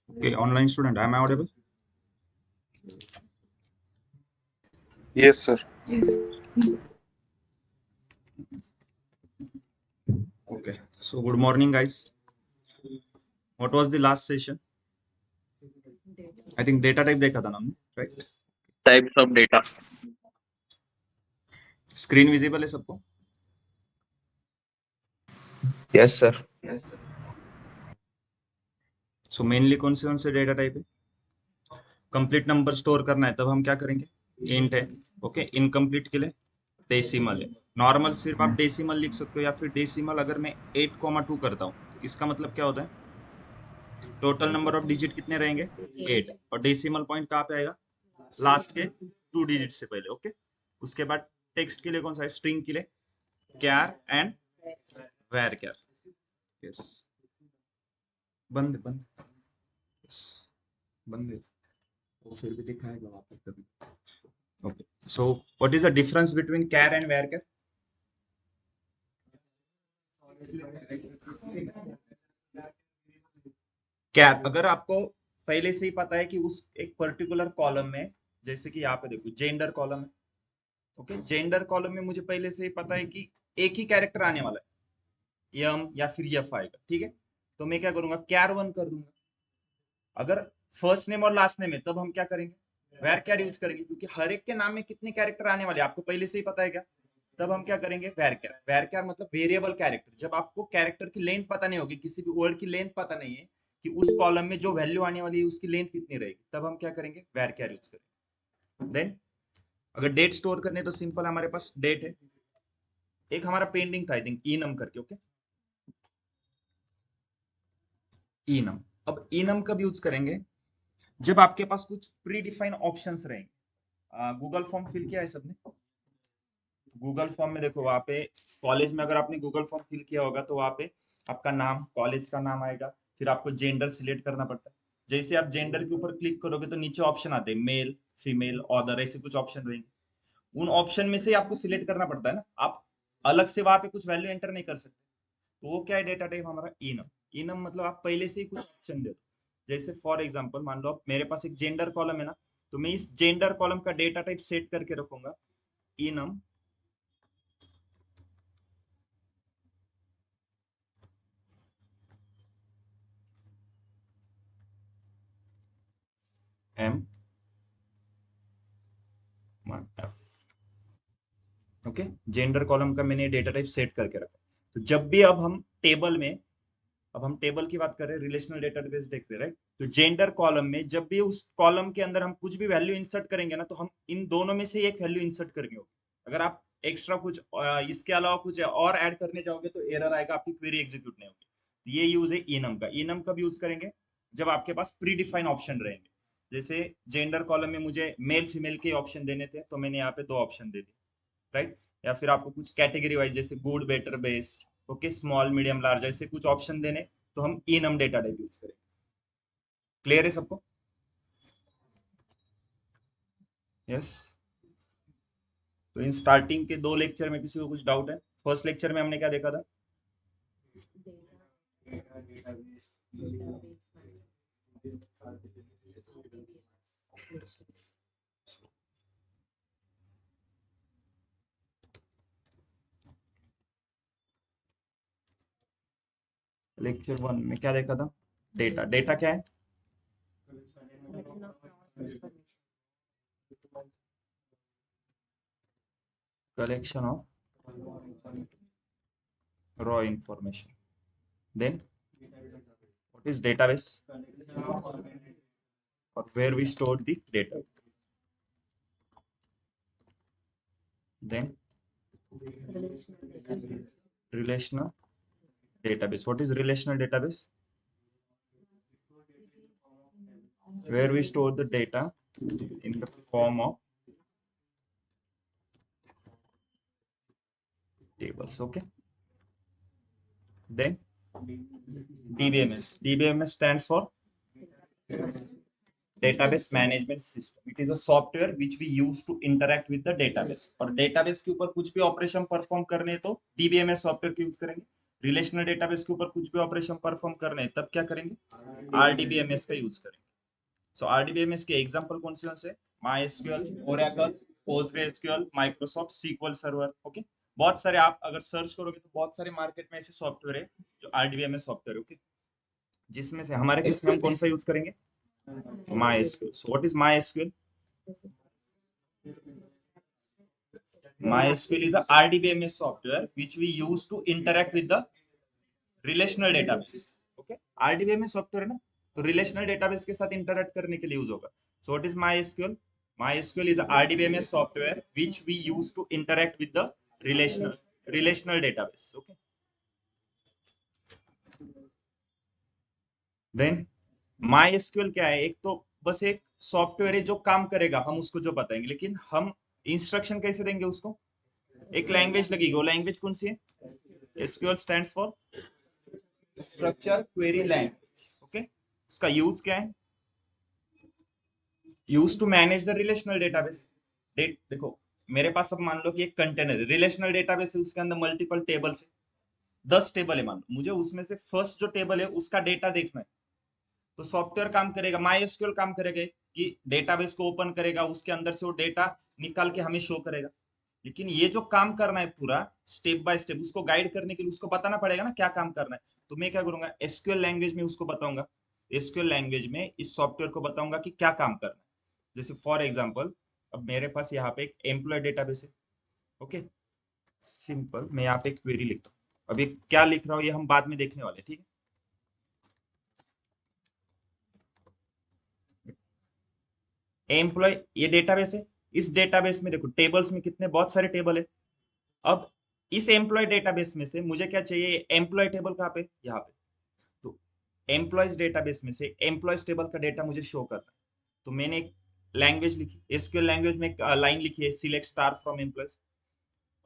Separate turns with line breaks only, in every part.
Okay, online student, am I audible?
Yes, sir.
Yes.
Okay, so good morning, guys. What was the last session? I think data type देखा था ना हमने, right?
Types of data.
Screen visible है सबको?
Yes, sir.
So mainly कौन से data type है? Complete number store करना है तब हम क्या करेंगे? इंट है, ओके. इनकम्प्लीट के लिए डेसिमल है. नॉर्मल सिर्फ आप डेसिमल लिख सकते हो, या फिर डेसिमल अगर मैं 8,2 करता हूँ तो इसका मतलब क्या होता है? टोटल नंबर ऑफ डिजिट कितने रहेंगे? 8. और डेसिमल पॉइंट कहाँ पे आएगा? लास्ट के 2 डिजिट से पहले, ओके. उसके बाद टेक्स्ट के लिए कौन सा है? स्ट्रिंग के लिए char and varchar. Yes, बंद बंद बंद है. वो फिर भी दिखाएगा वापस कभी. Okay, so what is the difference between char and varchar? Char, अगर आपको पहले से ही पता है कि उस एक पर्टिकुलर कॉलम में, जैसे कि यहाँ पे देखो जेंडर कॉलम है, ओके. जेंडर कॉलम में मुझे पहले से ही पता है कि एक ही कैरेक्टर आने वाला है, यम या फिर यफ आएगा, ठीक है. तो मैं क्या करूंगा? कैर 1 कर दूंगा. अगर फर्स्ट नेम और लास्ट नेम है तब हम क्या करेंगे? वेर कैर यूज करेंगे, क्योंकि हर एक के नाम में कितने कैरेक्टर आने वाले आपको पहले से ही पता है क्या. तब हम क्या करेंगे? Where char. वेर कैर मतलब वेरिएबल कैरेक्टर. जब आपको कैरेक्टर की लेंथ पता नहीं होगी, किसी भी वर्ड की लेंथ पता नहीं है कि उस कॉलम में जो वैल्यू आने वाली है उसकी लेंथ कितनी रहेगी, तब हम क्या करेंगे? वेर कैर यूज करेंगे. देन अगर डेट स्टोर करने तो सिंपल, हमारे पास डेट है. एक हमारा पेंडिंग था आई थिंक इनम करके, ओके. इनम. अब इनम कब यूज करेंगे? जब आपके पास कुछ प्री डिफाइन ऑप्शंस रहेंगे. गूगल फॉर्म फिल किया है सबने? गूगल फॉर्म में देखो, वहां पे कॉलेज में अगर आपने गूगल फॉर्म फिल किया होगा तो वहां पे आपका नाम, कॉलेज का नाम आएगा. फिर आपको जेंडर सिलेक्ट करना पड़ता है. जैसे आप जेंडर के ऊपर क्लिक करोगे तो नीचे ऑप्शन आते हैं, मेल, फीमेल, अदर, ऐसे कुछ ऑप्शन रहेंगे. उन ऑप्शन में से आपको सिलेक्ट करना पड़ता है ना. आप अलग से वहां पे कुछ वैल्यू एंटर नहीं कर सकते. तो वो क्या है? डेटा टाइप हमारा इनम. इनम मतलब आप पहले से ही कुछ ऑप्शन दे दो. जैसे फॉर एग्जांपल मान लो मेरे पास एक जेंडर कॉलम है ना, तो मैं इस जेंडर कॉलम का डेटा टाइप सेट करके रखूंगा enum M F, okay. Gender column का मैंने डेटा टाइप सेट करके रखा. तो जब भी अब हम टेबल में, अब हम टेबल की बात कर रहे हैं, रिलेशनल डेटाबेस देख रहे हैं, राइट. तो जेंडर कॉलम में जब भी उस कॉलम के अंदर हम कुछ भी वैल्यू इंसर्ट करेंगे ना, तो हम इन दोनों में से एक वैल्यू इंसर्ट करेंगे. अगर आप एक्स्ट्रा कुछ इसके अलावा कुछ और ऐड करने जाओगे तो एरर आएगा, आपकी क्वेरी एग्जीक्यूट नहीं होगी. तो ये यूज है इनम का. इनम कब यूज करेंगे? जब आपके पास प्री डिफाइन ऑप्शन रहेंगे. जैसे जेंडर कॉलम में मुझे मेल फीमेल के ऑप्शन देने थे, तो मैंने यहाँ पे 2 ऑप्शन दे दिए, राइट. या फिर आपको कुछ कैटेगरी वाइज, जैसे good, better, best, okay, small, medium, large, ऐसे कुछ ऑप्शन देने, तो हम इनम डेटा टाइप यूज करेंगे. क्लियर है सबको? यस. तो इन स्टार्टिंग के 2 लेक्चर में किसी को कुछ डाउट है? फर्स्ट लेक्चर में हमने क्या देखा था? लेक्चर 1 में क्या देखा था? डेटा। डेटा क्या है? Collection of raw information. Then what is database? Or where we store the data. Then relational database. What is relational database? Where we store the data in the form of tables. Okay. Then DBMS. DBMS stands for database management system. It is a software which we use to interact with the database. और database के ऊपर कुछ भी operation perform करने तो DBMS software का use करेंगे. Relational database के ऊपर कुछ भी ऑपरेशन परफॉर्म करने तब क्या करेंगे? RDBMS का यूज करेंगे. सो RDBMS के एग्जांपल कौन से हैं? MySQL, Oracle, PostgreSQL, Microsoft SQL server. Okay. बहुत सारे आप अगर सर्च करोगे तो बहुत सारे मार्केट में ऐसे सॉफ्टवेयर है जो RDBMS सॉफ्टवेयर. ओके. जिसमें से हमारे केस में हम कौन सा यूज करेंगे? MySQL. So what is MySQL? MySQL is a RDBMS software which we use to interact with the relational database. Okay? RDBMS software है ना, तो relational database के साथ interact करने के लिए यूज होगा. So what is MySQL? MySQL is a RDBMS software which we use to interact with the relational database. Okay? Then MySQL क्या है? एक तो बस एक सॉफ्टवेयर है जो काम करेगा, हम उसको जो बताएंगे, लेकिन हम इंस्ट्रक्शन कैसे देंगे उसको? एक लैंग्वेज लगेगी. वो लैंग्वेज कौन सी है? SQL stands for structure query language. Okay. उसका यूज क्या है? Use to manage the relational database. देखो मेरे पास अब मान लो कि एक कंटेनर रिलेशनल डेटाबेस है, उसके अंदर मल्टीपल टेबल्स है, 10 टेबल है मान लो. मुझे उसमें से फर्स्ट जो टेबल है उसका डेटा देखना है. तो सॉफ्टवेयर काम करेगा, MySQL काम करेगा कि डेटाबेस को ओपन करेगा, उसके अंदर से वो डेटा निकाल के हमें शो करेगा. लेकिन ये जो काम करना है पूरा स्टेप बाय स्टेप, उसको गाइड करने के लिए उसको बताना पड़ेगा ना क्या काम करना है. तो मैं क्या करूंगा? SQL लैंग्वेज में उसको बताऊंगा. SQL लैंग्वेज में इस सॉफ्टवेयर को बताऊंगा कि क्या काम करना है. जैसे फॉर एग्जांपल अब मेरे पास यहाँ पे एक एम्प्लॉय डेटाबेस है. ओके. सिंपल मैं यहाँ पे एक क्वेरी लिखता हूँ. अभी क्या लिख रहा हूँ ये हम बाद में देखने वाले. ठीक है. एम्प्लॉय ये डेटाबेस है. इस डेटाबेस में देखो टेबल्स में कितने बहुत सारे टेबल है. अब इस एम्प्लॉय डेटाबेस में से मुझे क्या चाहिए? एम्प्लॉय टेबल कहाँ पे? यहाँ पे. तो एम्प्लॉयज डेटाबेस में से एम्प्लॉयज टेबल का डेटा मुझे शो करना है. तो मैंने एक लैंग्वेज लिखी, SQL लैंग्वेज में एक लाइन लिखी है, सिलेक्ट स्टार फ्रॉम एम्प्लॉयज.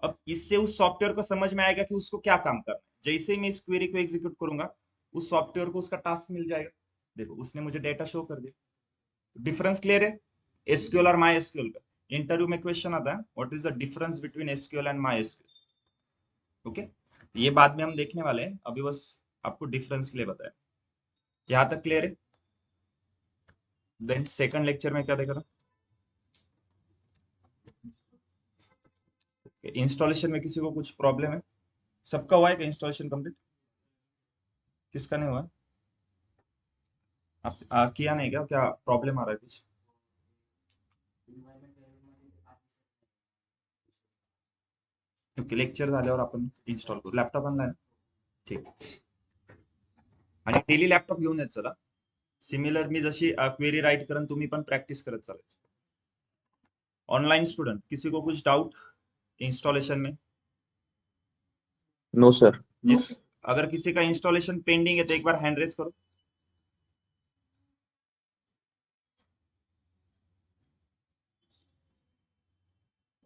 अब इससे उस सॉफ्टवेयर को समझ में आएगा कि उसको क्या काम करना है. जैसे ही मैं इस क्वेरी को एग्जीक्यूट करूंगा उस सॉफ्टवेयर को उसका टास्क मिल जाएगा. देखो उसने मुझे डेटा शो कर दिया. डिफरेंस क्लियर है SQL और MySQL का? इंटरव्यू में क्वेश्चन आता है what is the difference between SQL and MySQL. Okay. ये बाद में हम देखने वाले हैं, अभी बस आपको डिफरेंस के लिए बताया. यहां तक क्लियर है? देन सेकंड लेक्चर में क्या देखा था? इंस्टॉलेशन में किसी को कुछ प्रॉब्लम है? सबका हुआ है क्या इंस्टॉलेशन कंप्लीट? किसका नहीं हुआ? आप किया नहीं क्या? क्या प्रॉब्लम आ रहा है कुछ? ओके. लेक्चर झाल्यावर आपण इन्स्टॉल करू. लॅपटॉप आणलाय ना? ठीक. आणि डेली लॅपटॉप घेऊन येत चला. सिमिलर मी जशी क्वेरी राइट करन तुम्ही पण प्रैक्टिस करत चालायचं. ऑनलाइन स्टूडेंट किसी को कुछ डाउट इंस्टॉलेशन में?
No sir.
जिस अगर किसी का इंस्टॉलेशन पेंडिंग है तो एक बार हैंड रेज करो.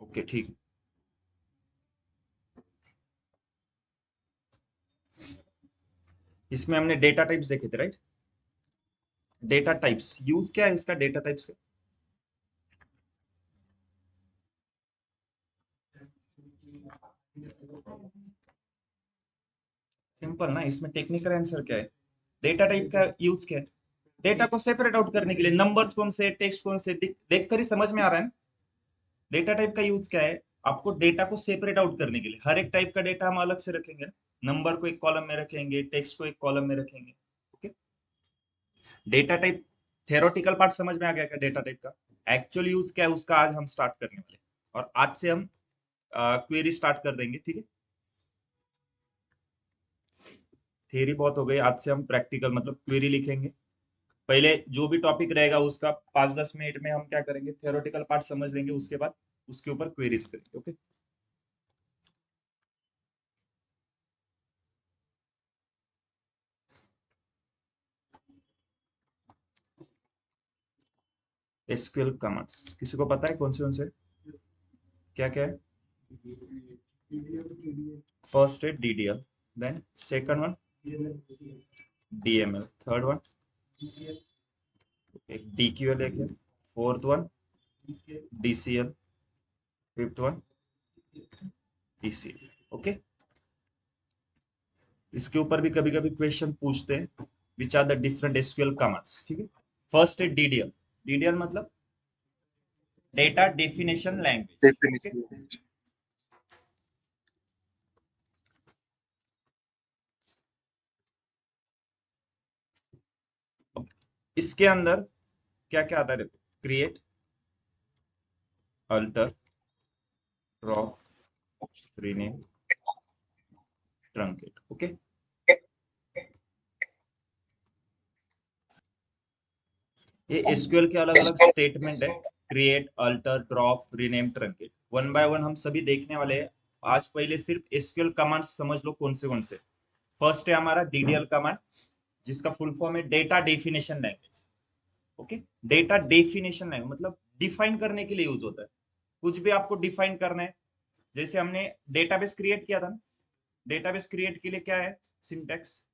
ओके ठीक है. इसमें हमने डेटा टाइप्स देखे थे राइट. डेटा टाइप्स यूज क्या है इसका? डेटा टाइप्स का सिंपल ना. इसमें टेक्निकल आंसर क्या है? डेटा टाइप का यूज क्या है? डेटा को सेपरेट आउट करने के लिए. नंबर्स कौन से, टेक्स्ट कौन से, देख कर ही समझ में आ रहा है ना. डेटा टाइप का यूज क्या है? आपको डेटा को सेपरेट आउट करने के लिए हर एक टाइप का डेटा हम अलग से रखेंगे, नंबर को एक कॉलम में रखेंगे, टेक्स्ट को एक कॉलम में रखेंगे। Okay, data type theoretical part समझ में आ गया क्या डेटा टाइप का? एक्चुअल यूज क्या है उसका आज हम स्टार्ट करने वाले, और आज से हम क्वेरी स्टार्ट कर देंगे। ठीक है, थियरी बहुत हो गई, आज से हम प्रैक्टिकल मतलब क्वेरी लिखेंगे। पहले जो भी टॉपिक रहेगा उसका 5-10 मिनट में हम क्या करेंगे, थ्योरेटिकल पार्ट समझ लेंगे, उसके बाद उसके ऊपर क्वेरीज करेंगे। ओके, एसक्यूएल कमांड्स किसी को पता है कौन से क्या क्या है? फर्स्ट है DDL, then second one DML, third one एक डीक्यूएल, एक है fourth one DCL, fifth one ECL. Okay, इसके ऊपर भी कभी कभी क्वेश्चन पूछते हैं, which are the different SQL commands. ठीक है, फर्स्ट है डीडीएल, डीडीएल मतलब data definition language. Okay,
Definition.
इसके अंदर क्या क्या आता है देखो, create, alter, drop, rename, truncate. Okay, ये एसक्यूएल के अलग अलग स्टेटमेंट है, create, alter, drop, rename, truncate. One by one हम सभी देखने वाले हैं आज। पहले सिर्फ एसक्यूएल कमांड समझ लो कौन से। फर्स्ट है हमारा डीडीएल कमांड, जिसका फुल फॉर्म है data definition language. Okay, data definition language मतलब डिफाइन करने के लिए यूज होता है, कुछ भी आपको डिफाइन करना है। जैसे हमने डेटाबेस क्रिएट किया था ना, डेटाबेस क्रिएट के लिए क्या है syntax,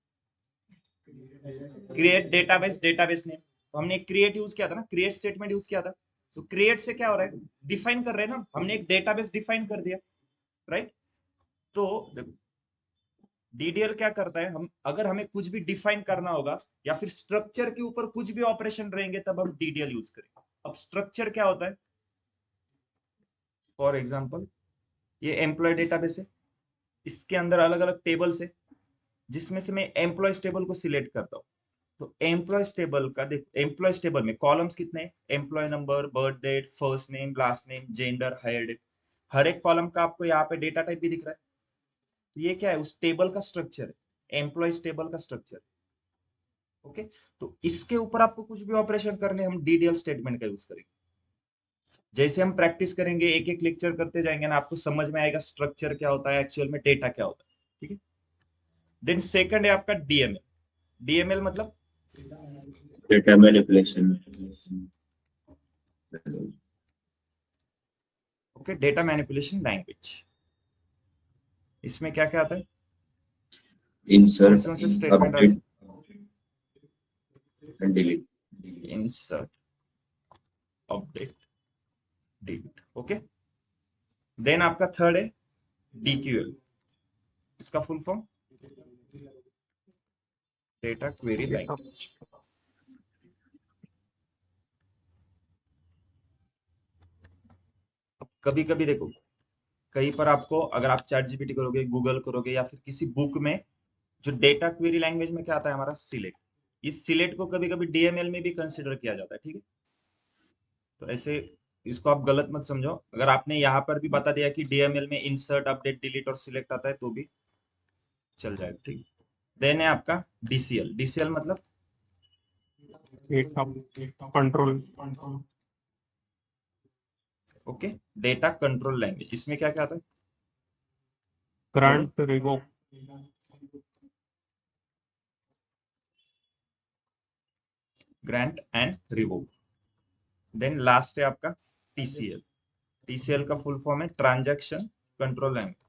create database, database name. तो हमने क्रिएट यूज किया था ना, क्रिएट स्टेटमेंट यूज किया था। तो क्रिएट से क्या हो रहा है, डिफाइन कर रहे हैं ना, हमने एक डेटाबेस डिफाइन कर दिया, राइट। तो डीडीएल क्या करता है, हम अगर हमें कुछ भी डिफाइन करना होगा या फिर स्ट्रक्चर के ऊपर कुछ भी ऑपरेशन रहेंगे तब हम डीडीएल यूज करेंगे। अब स्ट्रक्चर क्या होता है, फॉर एग्जांपल ये एम्प्लॉय डेटाबेस है, इसके अंदर अलग अलग टेबल्स है, जिसमें से मैं एम्प्लॉयज टेबल को सिलेक्ट करता हूँ। तो एम्प्लॉयज टेबल का देखो, एम्प्लॉयज टेबल में कॉलम्स कितने हैं, employ number, birth date, first name, last name, gender, hire date. हर एक कॉलम का आपको यहाँ पे डेटा टाइप भी दिख रहा है। तो ये क्या है, उस टेबल का स्ट्रक्चर है, एम्प्लॉयज टेबल का स्ट्रक्चर। ओके, तो इसके ऊपर आपको कुछ भी ऑपरेशन करने हम डीडीएल स्टेटमेंट का यूज करेंगे। जैसे हम प्रैक्टिस करेंगे, एक एक लेक्चर करते जाएंगे ना, आपको समझ में आएगा स्ट्रक्चर क्या होता है, एक्चुअल में डेटा क्या होता है। ठीक है, देन सेकंड है आपका डीएमएल। डीएमएल मतलब
Data manipulation.
Okay, data manipulation language. इसमें क्या क्या आता है,
Insert,
कौन से स्टेटमेंट आते
update,
हैं,
and delete.
Insert, update, delete. Okay, then आपका थर्ड है डीक्यूएल, इसका full form data query language. अब कभी कभी देखो, कहीं पर आपको अगर आप चैट जीपीटी करोगे, गूगल करोगे, या फिर किसी बुक में, जो डेटा क्वेरी लैंग्वेज में क्या आता है हमारा सिलेक्ट, इस सिलेक्ट को कभी कभी डीएमएल में भी कंसिडर किया जाता है। ठीक है, तो ऐसे इसको आप गलत मत समझो, अगर आपने यहाँ पर भी बता दिया कि डीएमएल में इंसर्ट, अपडेट, डिलीट और सिलेक्ट आता है तो भी चल जाएगा। ठीक, देन है आपका डीसीएल। डीसीएल मतलब
control
okay, data control language. इसमें क्या क्या आता है, बोलो।
Grant revoke
grant and revoke. Then last है आपका टीसीएल। टीसीएल का फुल फॉर्म है ट्रांजैक्शन कंट्रोल लैंग्वेज।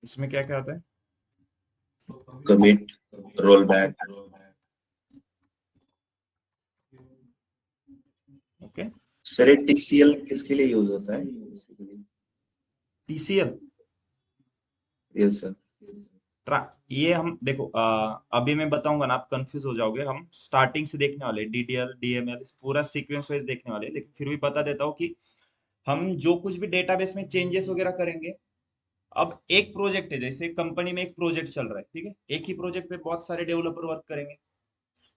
इसमें क्या क्या आता है,
Commit, rollback,
ओके।
सर ये TCL किसके लिए यूज होता है?
TCL
yes sir.
ये हम देखो अभी मैं बताऊंगा ना, आप कंफ्यूज हो जाओगे। हम स्टार्टिंग से देखने वाले, डीडीएल डीएमएल पूरा सीक्वेंस वाइज देखने वाले, लेकिन फिर भी बता देता हूँ कि हम जो कुछ भी डेटाबेस में चेंजेस वगैरह करेंगे। अब एक प्रोजेक्ट है, जैसे कंपनी में एक प्रोजेक्ट चल रहा है, ठीक है, एक ही प्रोजेक्ट पे बहुत सारे डेवलपर वर्क करेंगे।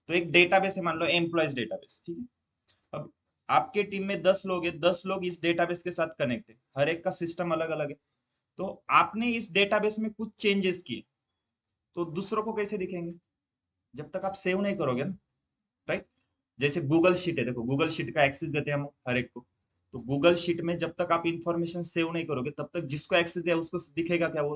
तो एक डेटाबेस है, मान लो एम्प्लॉयज डेटाबेस, ठीक है। अब आपके टीम में 10 लोग हैं, 10 लोग इस डेटाबेस के साथ कनेक्ट है, हर एक का सिस्टम अलग अलग है। तो आपने इस डेटाबेस में कुछ चेंजेस किए, तो दूसरों को कैसे दिखेंगे जब तक आप सेव नहीं करोगे ना, राइट। जैसे गूगल शीट है, देखो गूगल शीट का एक्सेस देते हैं हम हर एक को। तो गूगल शीट में जब तक आप इंफॉर्मेशन सेव नहीं करोगे, तब तक जिसको एक्सेस दिया उसको दिखेगा क्या वो।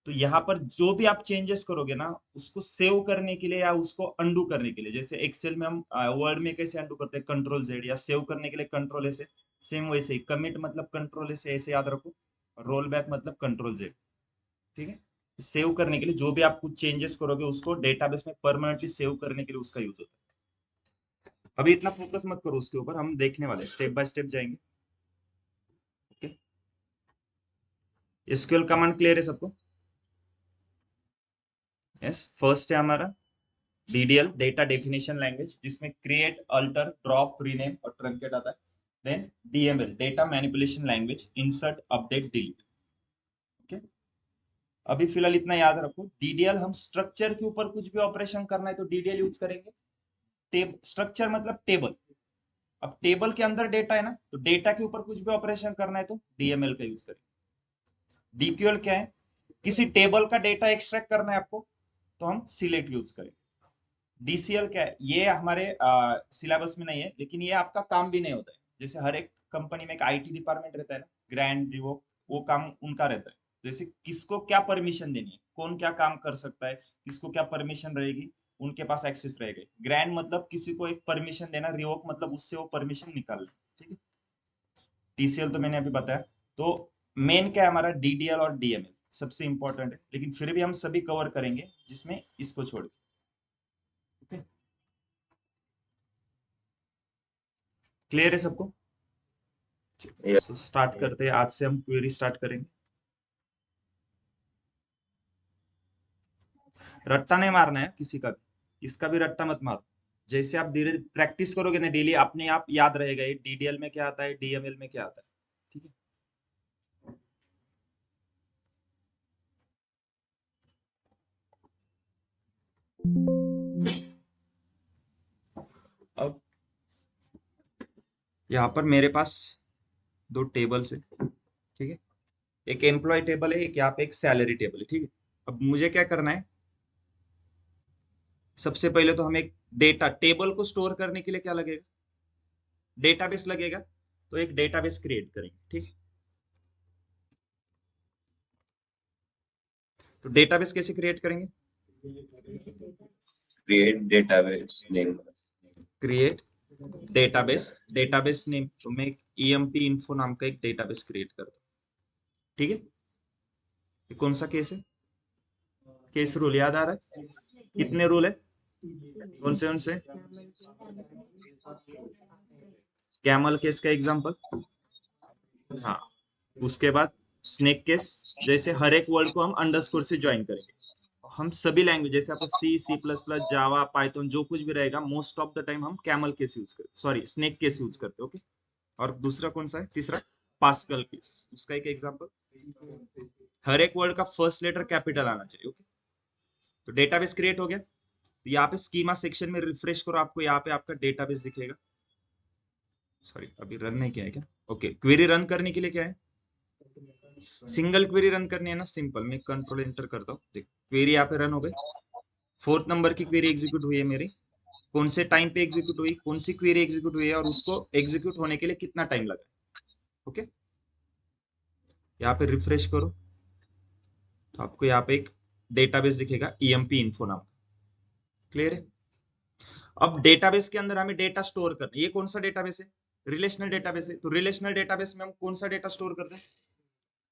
तो यहाँ पर जो भी आप चेंजेस करोगे ना, उसको सेव करने के लिए या उसको अंडू करने के लिए, जैसे एक्सेल में हम वर्ड में कैसे अंडू करते हैं, कंट्रोल जेड, या सेव करने के लिए कंट्रोल ऐसे, सेम वैसे ही कमिट मतलब कंट्रोल ऐसे, ऐसे याद रखो। रोल बैक मतलब कंट्रोल जेड, ठीक है। सेव करने के लिए जो भी आप कुछ चेंजेस करोगे, उसको डेटाबेस में परमानेंटली सेव करने के लिए उसका यूज होता है। अभी इतना फोकस मत करो उसके ऊपर, हम देखने वाले स्टेप बाय स्टेप जाएंगे। ओके, एसक्यूएल कमांड क्लियर है सबको? यस, फर्स्ट है हमारा डीडीएल, डेटा डेफिनेशन लैंग्वेज, जिसमें क्रिएट, अल्टर, ड्रॉप, रीनेम और ट्रंकेट आता है। Then DML, data manipulation language, insert, update, delete. Okay, अभी फिलहाल इतना याद रखो। डीडीएल हम स्ट्रक्चर के ऊपर कुछ भी ऑपरेशन करना है तो डीडीएल यूज करेंगे। स्ट्रक्चर मतलब टेबल। अब टेबल के अंदर डेटा है ना, तो डेटा के ऊपर कुछ भी ऑपरेशन करना है तो डीएमएल का यूज करेंगे। डीक्यूएल क्या है, किसी टेबल का डेटा एक्सट्रैक्ट करना है आपको, तो हम सिलेक्ट यूज करेंगे। डीसीएल क्या है, ये हमारे सिलेबस में नहीं है, लेकिन ये आपका काम भी नहीं होता है। जैसे हर एक कंपनी में एक आईटी डिपार्टमेंट रहता है ना, ग्रैंड रिवोक, वो काम उनका रहता है। जैसे किसको क्या परमिशन देनी है, कौन क्या काम कर सकता है, किसको क्या परमिशन रहेगी, उनके पास एक्सेस रहेगा। ग्रैंड मतलब किसी को एक परमिशन देना, रिवोक मतलब उससे वो परमिशन निकालना, ठीक है। टीसीएल तो मैंने अभी बताया। तो मेन क्या है हमारा, डीडीएल और डीएमएल सबसे इंपॉर्टेंट है, लेकिन फिर भी हम सभी कवर करेंगे जिसमें इसको छोड़ के। ओके, क्लियर है सबको?
Yeah.
सो स्टार्ट करते हैं, आज से हम क्वेरी स्टार्ट करेंगे। रट्टा नहीं मारना है किसी का भी, इसका भी रट्टा मत मारो। जैसे आप धीरे प्रैक्टिस करोगे ना डेली, अपने आप याद रहेगा ये डीडीएल में क्या आता है, डीएमएल में क्या आता है, ठीक है। अब यहाँ पर मेरे पास दो टेबल्स है, ठीक है। एक एम्प्लॉय टेबल है, एक यहाँ पे एक सैलरी टेबल है, ठीक है। अब मुझे क्या करना है, सबसे पहले तो हम एक डेटा टेबल को स्टोर करने के लिए क्या लगेगा, डेटाबेस लगेगा। तो एक डेटाबेस क्रिएट करेंगे, ठीक है। तो डेटाबेस कैसे क्रिएट करेंगे,
Create database name.
Create database, database name, तो मैं एक ईएमपी इन्फो नाम का एक डेटाबेस क्रिएट करता हूँ, ठीक है। ये कौन सा केस है, केस रूल याद आ रहा है? कितने रूल है, कौन से? कैमल केस का एग्जांपल, हाँ। उसके बाद स्नेक केस, जैसे हर एक वर्ड को हम अंडरस्कोर से ज्वाइन करेंगे। हम सभी लैंग्वेज, जैसे आपको सी, सी प्लस प्लस, जावा, पाइथन जो कुछ भी रहेगा, मोस्ट ऑफ द टाइम हम कैमल केस यूज करते, सॉरी स्नेक केस यूज करते, ओके। और दूसरा कौन सा है, तीसरा पास्कल केस, उसका एक एग्जांपल, हर एक वर्ड का फर्स्ट लेटर कैपिटल आना चाहिए, ओके। तो डेटाबेस क्रिएट हो गया। तो यहाँ पे स्कीमा सेक्शन में रिफ्रेश करो, आपको यहाँ पे आपका डेटाबेस दिखेगा। सॉरी, अभी रन नहीं किया है क्या? ओके, क्वेरी रन करने के लिए क्या है, सिंगल क्वेरी रन करनी है ना, सिंपल, मैं कंट्रोल एंटर करता हूँ, देखो क्वेरी यहाँ पे रन हो गई। 4th नंबर की क्वेरी एग्जीक्यूट हुई है मेरी, कौन से टाइम पे एग्जीक्यूट हुई, कौन सी क्वेरी एग्जीक्यूट हुई है, और उसको एग्जीक्यूट होने के लिए कितना टाइम लगा, ओके। यहाँ पे रिफ्रेश करो, तो आपको यहाँ पे एक डेटाबेस दिखेगा, ईएमपी इन्फो नाम। क्लियर है? अब डेटाबेस के अंदर हमें डेटा स्टोर करना है। ये कौन सा डेटाबेस है, रिलेशनल डेटाबेस है। तो रिलेशनल डेटाबेस में हम कौन सा डेटा स्टोर करते हैं,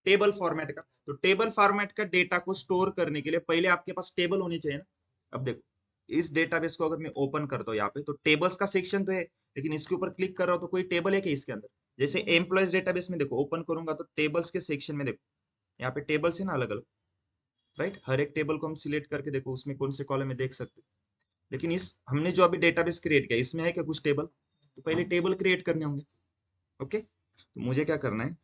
टेबल फॉर्मेट का। तो टेबल फॉर्मेट का डेटा को स्टोर करने के लिए पहले आपके पास टेबल होनी चाहिए ना। अब देखो, इस डेटाबेस को अगर मैं ओपन करता हूँ यहाँ पे, तो टेबल्स का सेक्शन तो है, लेकिन इसके ऊपर क्लिक कर रहा हूँ तो कोई टेबल है क्या इसके अंदर? जैसे एम्प्लॉयज डेटाबेस में देखो, ओपन करूंगा तो टेबल्स के सेक्शन में देखो, यहाँ पे टेबल्स है ना अलग अलग, राइट। हर एक टेबल को हम सिलेक्ट करके देखो उसमें कौन से कॉलम में देख सकते हैं। लेकिन इस हमने जो अभी डेटाबेस क्रिएट किया इसमें है क्या कुछ टेबल, तो पहले टेबल क्रिएट करने होंगे। ओके, तो मुझे क्या करना है,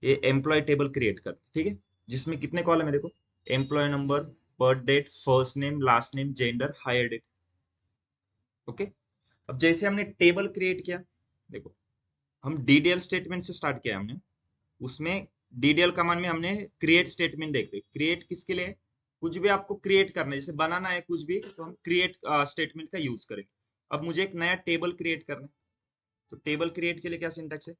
ये एम्प्लॉय टेबल क्रिएट कर, ठीक है, जिसमें कितने कॉलम है देखो, employee number, birth date, first name, last name, gender, hire date. Okay, अब जैसे हमने टेबल क्रिएट किया, देखो हम डीडीएल स्टेटमेंट से स्टार्ट किया हमने, उसमें डीडीएल कमांड में हमने क्रिएट स्टेटमेंट देख रहे, क्रिएट किसके लिए, कुछ भी आपको क्रिएट करना है, जैसे बनाना है कुछ भी तो हम क्रिएट स्टेटमेंट का यूज करेंगे। अब मुझे एक नया टेबल क्रिएट करना है, तो टेबल क्रिएट के लिए क्या सिंटैक्स है,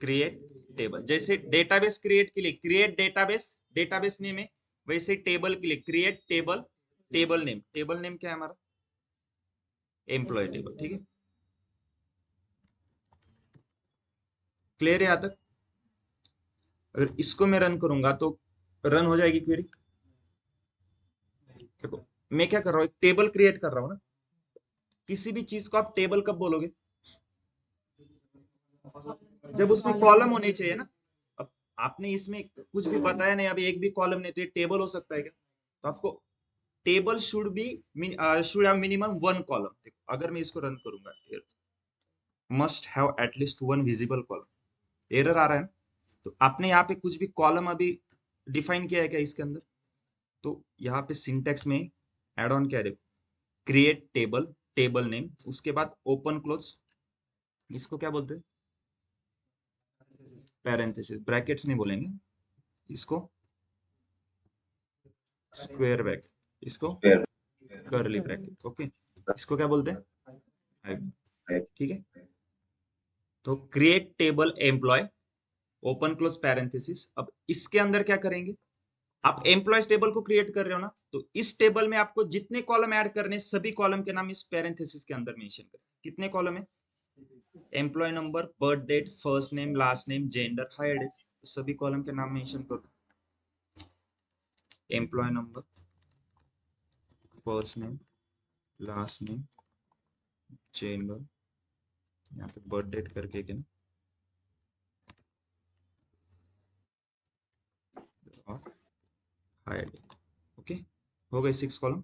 क्रिएट टेबल। जैसे डेटाबेस क्रिएट के लिए क्रिएट डेटाबेस, डेटाबेस नेम है, वैसे टेबल के लिए create table, table name, table name क्या है हमारा, एम्प्लॉय टेबल। ठीक है, क्लियर है यहां तक। अगर इसको मैं रन करूंगा तो रन हो जाएगी क्वेरी। देखो मैं क्या कर रहा हूं, एक टेबल क्रिएट कर रहा हूं ना, किसी भी चीज को आप टेबल कब बोलोगे, जब उसमें कॉलम होने चाहिए ना। अब आपने इसमें कुछ भी बताया नहीं, अभी एक भी कॉलम नहीं, तो ये टेबल हो सकता है क्या, तो आपको table should be should have minimum one column. देखो अगर मैं इसको रन करूंगा, must have at least one visible column, error आ रहा है ना। तो आपने यहाँ पे कुछ भी कॉलम अभी डिफाइन किया है क्या इसके अंदर, तो यहाँ पे सिंटेक्स में एड ऑन क्या है, देखो क्रिएट टेबल, टेबल नेम, उसके बाद ओपन क्लोज, इसको क्या बोलते हैं, पैरेंथेसिस, ब्रैकेट्स नहीं बोलेंगे इसको, स्क्वायर ब्रैकेट, इसको
Fair.
Curly bracket. ओके, इसको क्या बोलते हैं, ठीक है। तो create table employee, open close parenthesis. अब इसके अंदर क्या करेंगे, आप एम्प्लॉयज टेबल को क्रिएट कर रहे हो ना, तो इस टेबल में आपको जितने कॉलम ऐड करने, सभी कॉलम के नाम इस पैरेंथेसिस के अंदर मेंशन करें। कितने कॉलम है, employee number, birth date, first name, last name, gender, hire date, सभी कॉलम के नाम मेंशन करो। Employee number, first name, last name, gender, यहाँ पे बर्थ डेट करके क्या, और हायर डेट। ओके, हो गए 6 कॉलम।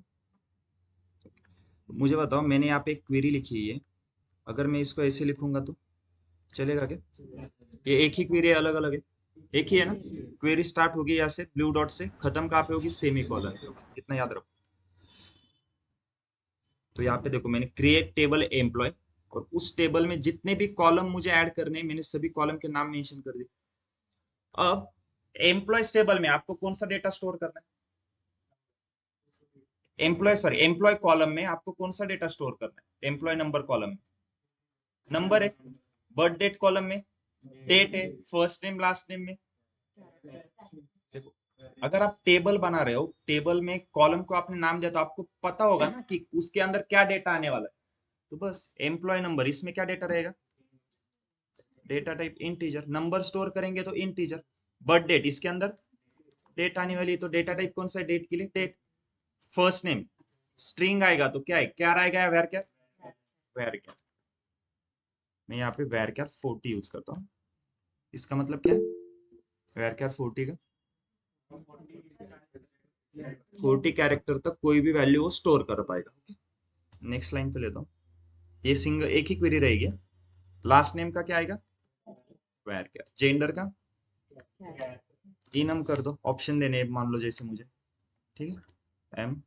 मुझे बताओ, मैंने यहाँ पे एक क्वेरी लिखी है, अगर मैं इसको ऐसे लिखूंगा तो चलेगा क्या, ये एक ही क्वेरी अलग अलग है, एक ही है ना। क्वेरी स्टार्ट होगी यहाँ से ब्लू डॉट से, खत्म कहाँ पे होगी, सेमी कॉलन पे होगी, इतना याद रखो। तो यहाँ पे देखो मैंने क्रिएट टेबल एम्प्लॉय, और उस टेबल में जितने भी कॉलम मुझे ऐड करने हैं, मैंने सभी कॉलम के नाम मेंशन कर दिए। अब एम्प्लॉयज टेबल में आपको कौन सा डेटा स्टोर करना है, एम्प्लॉय कॉलम में आपको कौन सा डेटा स्टोर करना है, एम्प्लॉय नंबर कॉलम में नंबर है, बर्थ डेट कॉलम में डेट है, फर्स्ट नेम लास्ट नेम में। देखो अगर आप टेबल बना रहे हो, टेबल में कॉलम को आपने नाम दिया, तो आपको पता होगा ना कि उसके अंदर क्या डेटा आने वाला है। तो बस एम्प्लॉय नंबर, इसमें क्या डेटा रहेगा, data type integer, number store करेंगे तो इंटीजर, बर्थ डेट इसके अंदर डेट आने वाली है, तो डेटा टाइप कौन सा है, डेट के लिए डेट। फर्स्ट नेम स्ट्रिंग आएगा तो क्या है, क्या आएगा, या वेर क्या, वेर क्या। मैं यहाँ पे वेर क्या 40 यूज करता हूँ, इसका मतलब क्या है, वेर क्या 40 का 40 कैरेक्टर तक कोई भी वैल्यू वो स्टोर कर पाएगा। नेक्स्ट लाइन पे लेता हूँ, ये सिंगल एक ही क्वेरी रहेगी। लास्ट नेम का क्या आएगा, वेर क्या, जेंडर का इनम कर दो, ऑप्शन देने मान लो जैसे मुझे, ठीक है, एम,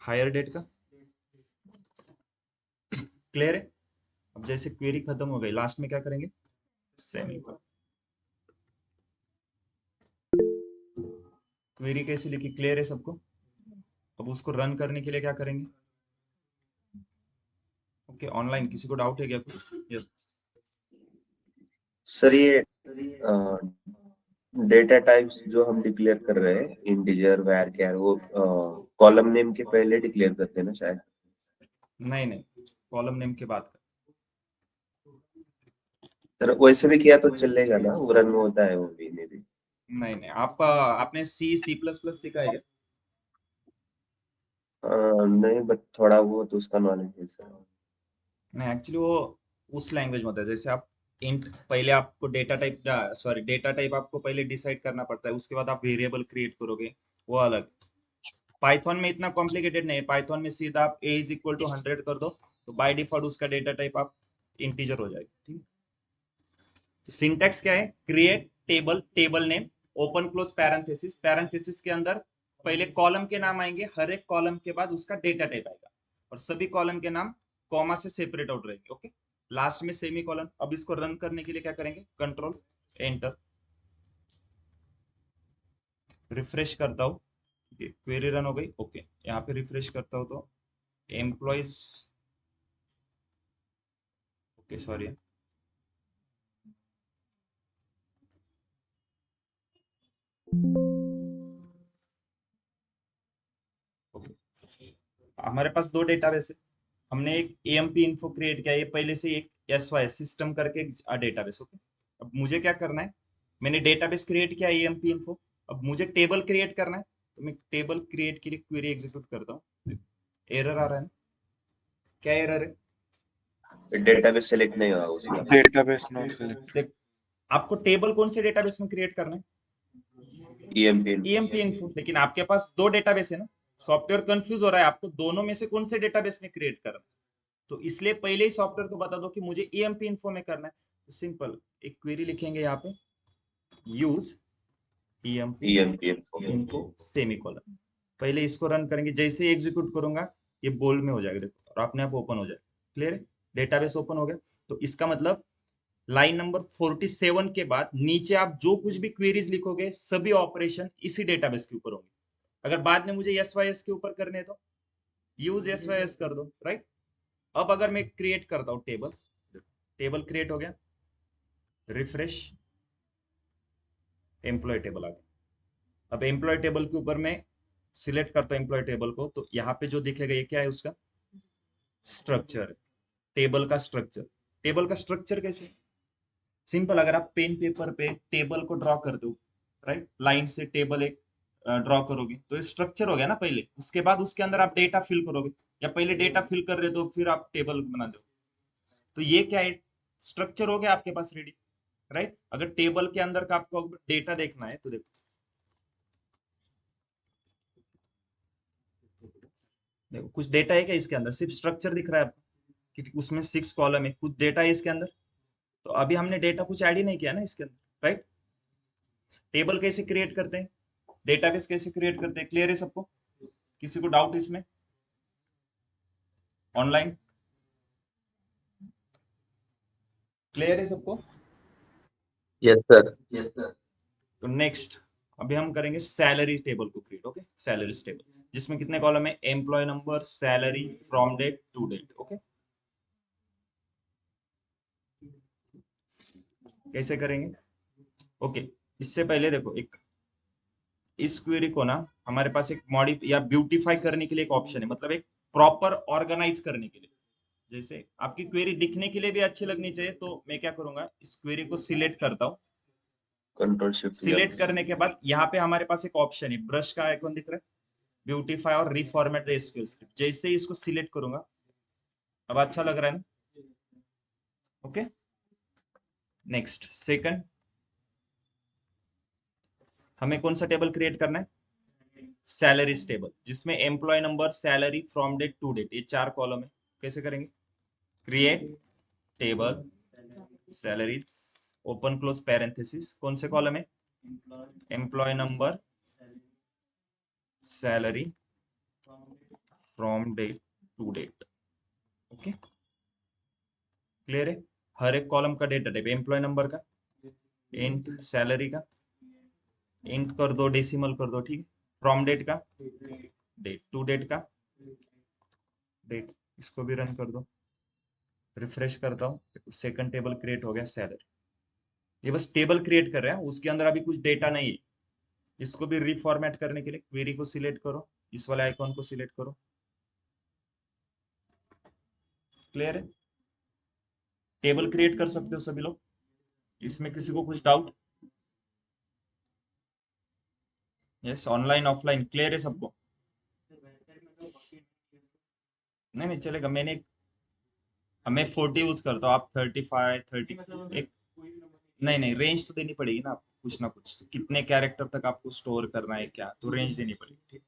हायर डेट का, क्लियर है। अब जैसे क्वेरी खत्म हो गई, लास्ट में क्या करेंगे, सेमीकोलन। क्वेरी कैसी लिखी, क्लियर है सबको। अब उसको रन करने के लिए क्या करेंगे, ओके ऑनलाइन किसी को डाउट है क्या कुछ, यस।
सर ये डेटा टाइप्स जो हम डिक्लेयर कर रहे हैं, इंटीजर वैर कैर, वो कॉलम नेम के पहले डिक्लेयर करते हैं ना शायद।
नहीं नहीं, कॉलम नेम की बात कर,
सर वैसे भी किया तो चलेगा ना, वो रन होता है वो भी में भी।
नहीं नहीं, आप आपने सी प्लस प्लस सीखा है क्या,
नहीं बट थोड़ा बहुत उसका नॉलेज है सर।
नहीं एक्चुअली वो उस लैंग्वेज में होता है, जैसे आप इंट पहले आपको डेटा टाइप आपको पहले डिसाइड करना पड़ता है, उसके बाद आप वेरिएबल क्रिएट करोगे, वो अलग। पाइथन में इतना कॉम्प्लिकेटेड नहीं है, पाइथन में सीधा आप a इज इक्वल टू 100 कर दो तो बाय डिफॉल्ट उसका डेटा टाइप आप इंटीजर हो जाएगा, ठीक है। तो सिंटैक्स क्या है, create table, table name, open close parenthesis, parenthesis के अंदर पहले कॉलम के नाम आएंगे, हर एक कॉलम के बाद उसका डेटा टाइप आएगा और सभी कॉलम के नाम कॉमा से सेपरेट आउट रहेंगे, ओके। लास्ट में सेमी कॉलन। अब इसको रन करने के लिए क्या करेंगे, कंट्रोल एंटर, रिफ्रेश करता हूँ, क्वेरी रन हो गई, ओके। यहाँ पे रिफ्रेश करता हूँ तो एम्प्लॉइज, ओके सॉरी, ओके। हमारे पास दो डेटाबेस है, हमने एक एएमपी इन्फो क्रिएट किया, ये पहले से एक एसवाई सिस्टम करके डेटाबेस, ओके। अब मुझे क्या करना है, मैंने डेटाबेस क्रिएट किया एएमपी इन्फो, अब मुझे टेबल क्रिएट करना है, तो मैं टेबल क्रिएट के लिए क्वेरी एग्जीक्यूट करता हूँ। एरर आ रहा है ना, क्या एरर है,
डेटाबेस सेलेक्ट नहीं हुआ उसका।
Database not select.
देख, आपको टेबल कौन से डेटाबेस में क्रिएट करना है,
ईएमपी
ईएमपी इन्फो, लेकिन आपके पास दो डेटाबेस है ना, सॉफ्टवेयर कंफ्यूज हो रहा है, आपको दोनों में से कौन से डेटाबेस में क्रिएट करना है, तो इसलिए पहले ही सॉफ्टवेयर को बता दो कि मुझे ईएमपी इन्फो में करना है। तो सिंपल एक क्वेरी लिखेंगे यहाँ पे, use EMP
EMP info.
Info semicolon, पहले इसको रन करेंगे, जैसे ही एग्जीक्यूट करूंगा ये बोल्ड में हो जाएगा, देखो, और अपने आप ओपन हो जाएगा, क्लियर है, डेटाबेस ओपन हो गया। तो इसका मतलब लाइन नंबर 47 के बाद नीचे आप जो कुछ भी क्वेरीज लिखोगे सभी ऑपरेशन इसी डेटाबेस के ऊपर होंगे। अगर बाद में मुझे एस वाई एस के ऊपर करने तो यूज एस वाई एस कर दो, राइट। अब अगर मैं क्रिएट करता हूं टेबल, टेबल क्रिएट हो गया, रिफ्रेश, एम्प्लॉय टेबल आ गया। अब एम्प्लॉय टेबल के ऊपर मैं सिलेक्ट करता हूं एम्प्लॉय टेबल को, तो यहाँ पे जो दिखेगा ये क्या है, उसका स्ट्रक्चर, टेबल का स्ट्रक्चर। टेबल का स्ट्रक्चर कैसे, सिंपल, अगर आप पेन पेपर पे टेबल को ड्रॉ कर दो, राइट, लाइन से टेबल एक ड्रॉ करोगे तो ये स्ट्रक्चर हो गया ना पहले, उसके बाद उसके अंदर आप डेटा फिल करोगे, या पहले डेटा फिल कर रहे हो तो फिर आप टेबल बना दो, तो ये क्या है, स्ट्रक्चर हो गया आपके पास रेडी, राइट। अगर टेबल के अंदर का आपको डेटा देखना है तो देखो, देखो कुछ डेटा है क्या इसके अंदर, सिर्फ स्ट्रक्चर दिख रहा है आपको, क्योंकि उसमें 6 कॉलम है, कुछ डेटा है इसके अंदर, तो अभी हमने डेटा कुछ ऐड ही नहीं किया ना इसके अंदर, राइट। टेबल कैसे क्रिएट करते हैं, डेटाबेस कैसे क्रिएट करते हैं, क्लियर है सबको, किसी को डाउट इसमें, ऑनलाइन क्लियर है सबको,
यस सर।
तो नेक्स्ट अभी हम करेंगे सैलरी टेबल को क्रिएट, ओके, सैलरी टेबल जिसमें कितने कॉलम है, employee number, salary, from date, to date, okay. कैसे करेंगे, ओके। इससे पहले देखो, एक इस क्वेरी को ना हमारे पास एक मॉडिफाई या ब्यूटीफाई करने के लिए एक ऑप्शन है, मतलब एक प्रॉपर ऑर्गेनाइज करने के लिए, जैसे आपकी क्वेरी दिखने के लिए भी अच्छी लगनी चाहिए, तो मैं क्या करूंगा, इस क्वेरी को सिलेक्ट करता हूँ,
कंट्रोल शिफ्ट
सिलेक्ट
एफ।
करने के बाद यहाँ पे हमारे पास एक ऑप्शन है, ब्रश का आइकॉन दिख रहा है, ब्यूटीफाई और रिफॉर्मेट द एसक्यूएल स्क्रिप्ट, जैसे ही इसको सिलेक्ट करूंगा, अब अच्छा लग रहा है ना, ओके। नेक्स्ट सेकंड, हमें कौन सा टेबल क्रिएट करना है, सैलरीज टेबल, जिसमें employee number, salary, from date, to date, ये 4 कॉलम है। कैसे करेंगे, create table salaries, open close parenthesis, कौन से कॉलम है, employee number, salary, from date, to date, okay, clear है। हर एक कॉलम का डेटा टाइप, एम्प्लॉय नंबर का इंट, सैलरी का इंट कर दो, डेसिमल कर दो, ठीक है, फ्रॉम डेट का डेट, टू डेट का डेट, इसको भी रन कर दो, रिफ्रेश करता हूँ, सेकंड टेबल क्रिएट हो गया, सैलरी। ये बस टेबल क्रिएट कर रहे हैं, उसके अंदर अभी कुछ डेटा नहीं है, इसको भी रिफॉर्मेट करने के लिए क्वेरी को सिलेक्ट करो, इस वाले आइकॉन को सिलेक्ट करो, क्लियर है। टेबल क्रिएट कर सकते हो सभी लोग, इसमें किसी को कुछ doubt, yes, online offline clear है सबको, नहीं नहीं चलेगा, मैंने मैं 40 यूज करता हूँ, आप 35 30 एक, नहीं रेंज तो देनी पड़ेगी ना आपको, कुछ ना कुछ तो कितने कैरेक्टर तक आपको स्टोर करना है, क्या तो रेंज देनी पड़ेगी, ठीक।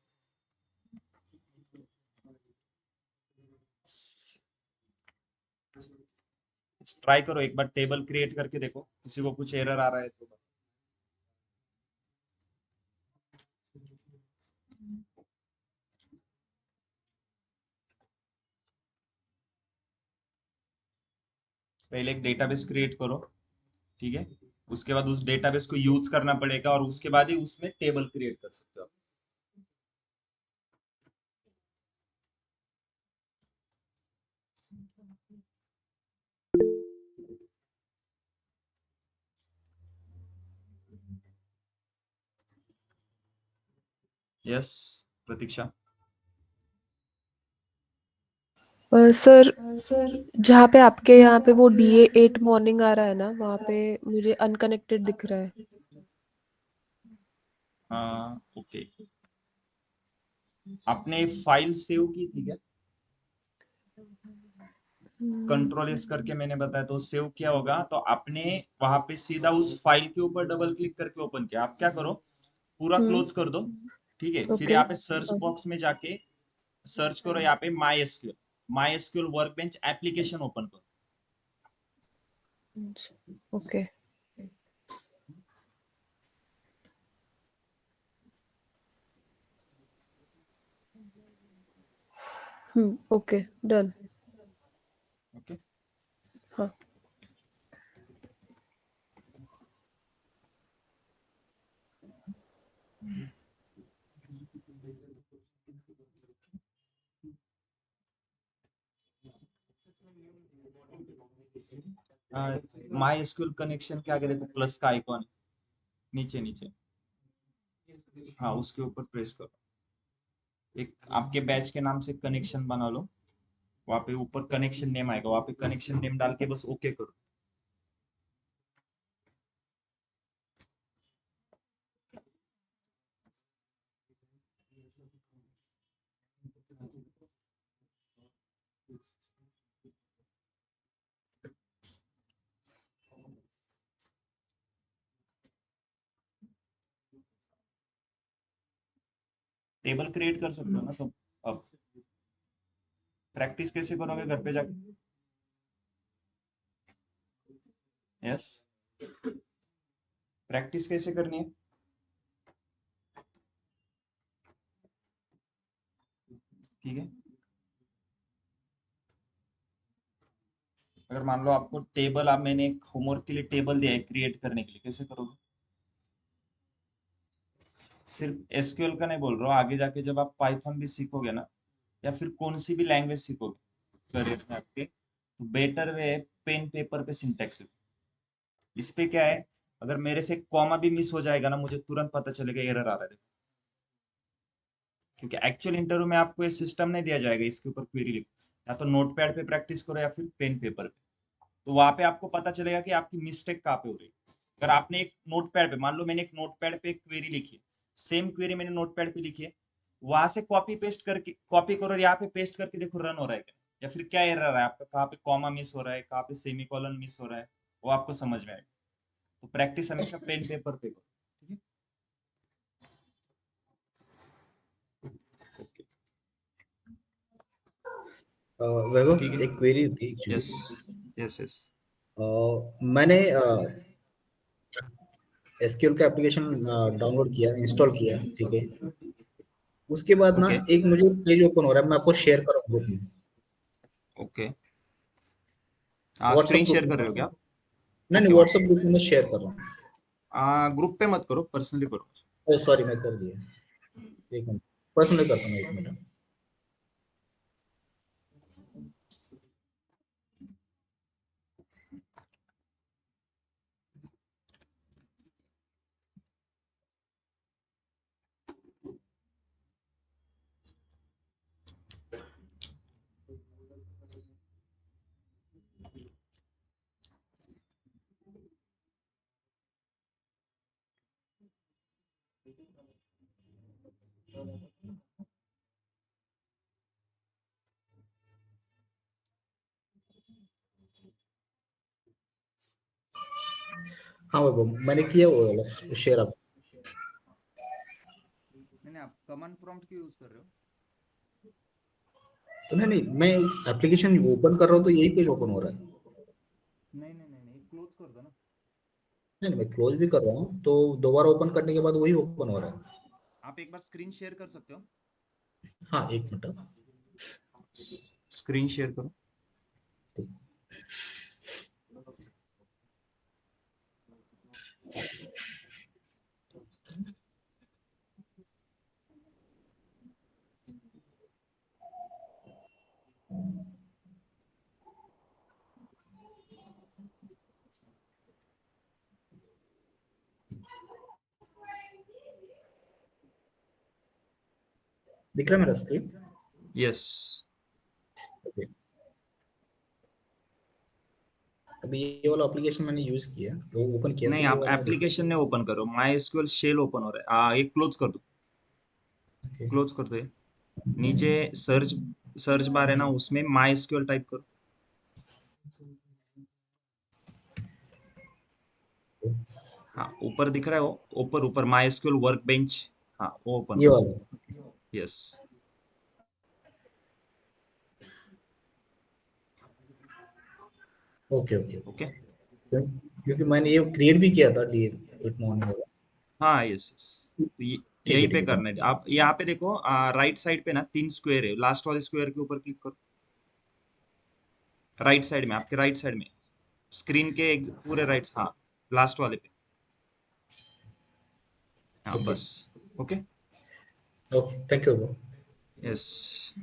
ट्राई करो एक बार, टेबल क्रिएट करके देखो, किसी को कुछ एरर आ रहा है तो। पहले एक डेटाबेस क्रिएट करो, ठीक है, उसके बाद उस डेटाबेस को यूज करना पड़ेगा और उसके बाद ही उसमें टेबल क्रिएट कर सकते हो आप। यस, प्रतीक्षा।
सर, जहाँ पे आपके यहाँ पे वो DA8 मॉर्निंग आ रहा है ना, वहाँ पे मुझे अनकनेक्टेड दिख रहा है।
ओके, आपने फाइल सेव की थी क्या? कंट्रोल एस करके मैंने बताया तो सेव किया होगा, तो आपने वहां पे सीधा उस फाइल के ऊपर डबल क्लिक करके ओपन किया। आप क्या करो, पूरा
हम्म।
क्लोज कर दो, ठीक है, फिर
ओके।
यहाँ पे सर्च बॉक्स में जाके सर्च करो, यहाँ पे my SQL workbench application open करो।
ओके। Okay, done.
ओके,
हाँ।
माई एसक्यूएल कनेक्शन के आगे देखो प्लस का आइकॉन, नीचे नीचे, हाँ उसके ऊपर प्रेस करो, एक आपके बैच के नाम से कनेक्शन बना लो, वहां पे ऊपर कनेक्शन नेम आएगा, वहां पे कनेक्शन नेम डाल के बस ओके करो। टेबल क्रिएट कर सकते हो ना सब। अब प्रैक्टिस कैसे करोगे घर पे जाके? यस, प्रैक्टिस कैसे करनी है? ठीक है, अगर मान लो आपको टेबल, आप मैंने एक होमवर्क के लिए टेबल दिया है क्रिएट करने के लिए, कैसे करोगे? सिर्फ एसक्यूएल का नहीं बोल रहा हूँ, आगे जाके जब आप पाइथन भी सीखोगे ना, या फिर कौन सी भी लैंग्वेज सीखोगे करियर में आपके, तो बेटर वे है पेन पेपर पे सिंटेक्स। इस पे क्या है, अगर मेरे से कॉमा भी मिस हो जाएगा ना, मुझे तुरंत पता चलेगा एरर आ रहा है, क्योंकि एक्चुअल इंटरव्यू में आपको ये सिस्टम नहीं दिया जाएगा, इसके ऊपर क्वेरी लिखो, या तो नोटपैड पे प्रैक्टिस करो या फिर पेन पेपर पे, तो वहां पे आपको पता चलेगा कि आपकी मिस्टेक कहाँ पे हो रही है। अगर आपने एक नोटपैड पे, मान लो मैंने एक नोटपैड पे क्वेरी लिखी है, सेम क्वेरी मैंने नोटपैड पे लिखी है, वहां से कॉपी पेस्ट करके, कॉपी करो और यहाँ पे पेस्ट करके देखो रन हो रहा है क्या, या फिर क्या एरर है आपका, कहाँ पे कॉमा मिस हो रहा है, कहाँ पे सेमीकोलन मिस हो रहा है, वो आपको समझ में आएगा। तो प्रैक्टिस हमेशा पेन पेपर पे करो, ठीक है, ओके, ठीक
वैभव,
है,
एक क्वेरी थी एक्चुअली।
यस यस यस,
मैंने एसक्यूएल का एप्लीकेशन डाउनलोड किया, इंस्टॉल किया, ठीक है। उसके बाद ना
ओके
एक मुझे पेज ओपन हो रहा है, मैं आपको शेयर कर रहा हूँ ग्रुप में,
ओके, हाँ
व्हाट्सएप
स्क्रीन
ग्रुप
शेयर
में
कर
कर
रहे हो
रहा
क्या
हूँ।
आप?
नहीं नहीं,
ओके
व्हाट्सएप ग्रुप में मैं शेयर कर रहा हूँ।
ग्रुप पे मत करो, पर्सनली करो।
ओ सॉरी, मैं कर दिया। एक मिनट, पर्सनली करता हूँ, एक मिनट। हाँ वो मैंने किया वो वाला शेयर आप।
नहीं आप कमांड प्रॉम्प्ट क्यों यूज कर रहे हो?
तो नहीं मैं एप्लीकेशन ओपन कर रहा हूँ तो यही पेज ओपन हो रहा है।
नहीं क्लोज कर दो ना।
नहीं मैं क्लोज भी कर रहा हूँ तो दोबारा ओपन करने के बाद वही ओपन हो रहा है।
आप एक बार स्क्रीन शेयर कर सकते हो?
हाँ एक मिनट।
स्क्रीन शेयर करो।
दिख रहा है मेरा स्क्रीन?
यस।
ओके। अभी ये वाला एप्लीकेशन मैंने यूज किया वो ओपन किया तो
नहीं
ये
आप
वाला में दिख
एप्लीकेशन ने ओपन करो, माई एसक्यूएल शेल ओपन हो रहा है। ये क्लोज कर दो,
रहा है।
क्लोज कर दो ये। नीचे सर्च सर्च बार है ना, उसमें माई एसक्यूएल टाइप करो। हाँ ऊपर दिख रहा है वो, ऊपर ऊपर माई एसक्यूएल वर्क बेंच। हाँ वो ओपन
ये
करो।
वाला।
यस।
Okay okay.
ओके।
क्योंकि मैंने ये क्रिएट भी किया था डी एट मॉर्निंग वाला।
हाँ यस यस। तो
ठीक
यहीं
है
पे
ठीक है।
करना है आप। यहाँ पे देखो राइट साइड पे ना 3 स्क्वायर है, लास्ट वाले स्क्वायर के ऊपर क्लिक करो। राइट साइड में, आपके राइट साइड में, स्क्रीन के पूरे राइट। हाँ लास्ट वाले पे। हाँ
ओके
बस। Okay.
Okay thank you bro.
Yes.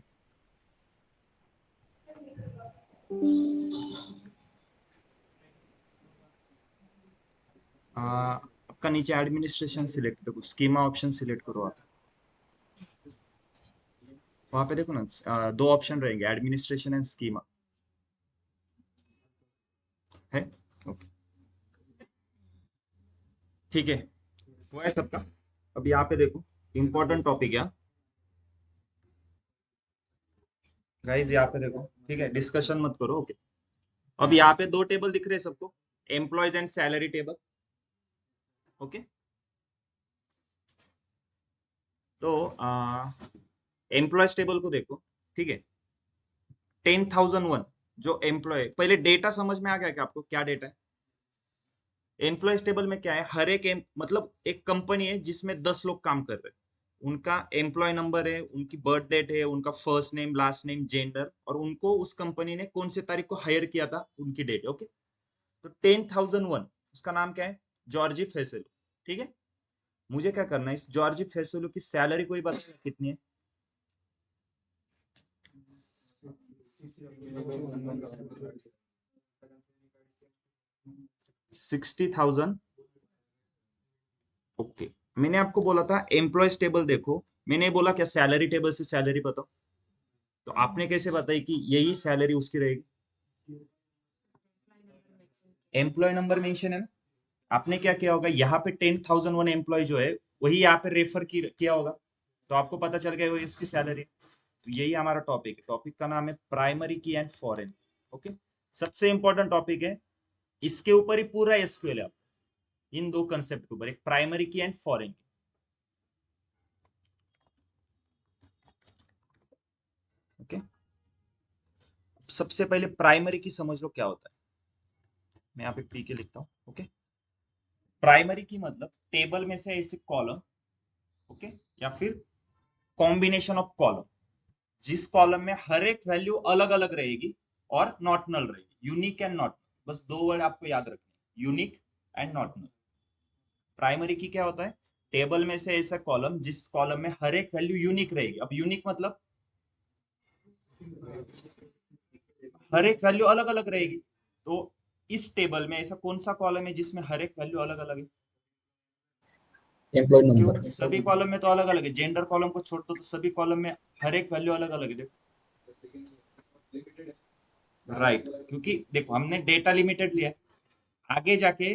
आपका नीचे एडमिनिस्ट्रेशन सिलेक्ट देखो, स्कीमा ऑप्शन सिलेक्ट करो आप। वहां पे देखो ना, दो ऑप्शन रहेंगे, एडमिनिस्ट्रेशन एंड स्कीमा है। ओके ठीक है, वो है सबका। अब यहाँ पे देखो, इंपॉर्टेंट टॉपिक है गाइस, यहाँ पे देखो। ठीक है, डिस्कशन मत करो। ओके। अब यहाँ पे दो टेबल दिख रहे हैं सबको, employees and salary table. Okay. तो एम्प्लॉयज टेबल को देखो। ठीक है, 10,001 जो एम्प्लॉय, पहले डेटा समझ में आ गया क्या आपको, क्या डेटा है? एम्प्लॉयज टेबल में क्या है, हर एक मतलब एक कंपनी है जिसमें 10 लोग काम कर रहे हैं, उनका एम्प्लॉय नंबर है, उनकी बर्थ डेट है, उनका first name last name gender, और उनको उस कंपनी ने कौन से तारीख को हायर किया था उनकी डेट। ओके। तो 10,001 उसका नाम क्या है, जॉर्जी फेसेलो। ठीक है, मुझे क्या करना है, इस जॉर्जी फेसेलो की सैलरी कोई बताएगा कितनी है? 60,000। ओके। मैंने आपको बोला था एम्प्लॉयज टेबल देखो, मैंने बोला क्या सैलरी टेबल से सैलरी बताओ, तो आपने कैसे बताई कि यही सैलरी उसकी रहेगी? एम्प्लॉय नंबर मेंशन है ना, आपने क्या किया होगा, यहाँ पे 10,001 एम्प्लॉय जो है वही यहाँ पे रेफर किया होगा, तो आपको पता चल गया वही इसकी सैलरी। तो यही हमारा टॉपिक है, टॉपिक का नाम है प्राइमरी की एंड फॉरेन। ओके। सबसे इंपॉर्टेंट टॉपिक है, इसके ऊपर ही पूरा एसक्यूएल है आप, इन दो कंसेप्ट के ऊपर, एक प्राइमरी की एंड फॉरेन की। ओके। सबसे पहले प्राइमरी की समझ लो क्या होता है, मैं यहाँ पे पी के लिखता हूँ। ओके। प्राइमरी की मतलब टेबल में से ऐसे कॉलम, ओके, या फिर कॉम्बिनेशन ऑफ कॉलम, जिस कॉलम में हर एक वैल्यू अलग अलग रहेगी और नॉट नल रहेगी, यूनिक एंड नॉट। बस दो वर्ड आपको याद रखने, unique and not null. Primary key क्या होता है, टेबल में से ऐसा कॉलम जिस कॉलम में हर एक वैल्यू यूनिक रहेगी। अब यूनिक मतलब हर एक वैल्यू अलग अलग रहेगी। तो इस टेबल में ऐसा कौन सा कॉलम है जिसमें हर एक वैल्यू अलग अलग है?
एम्प्लॉय
क्यों,
नंबर।
सभी कॉलम में तो अलग अलग है, जेंडर कॉलम को छोड़ दो तो सभी कॉलम में हर एक वैल्यू अलग अलग है। देखो राइट, क्योंकि देखो हमने डेटा लिमिटेड लिया है। आगे जाके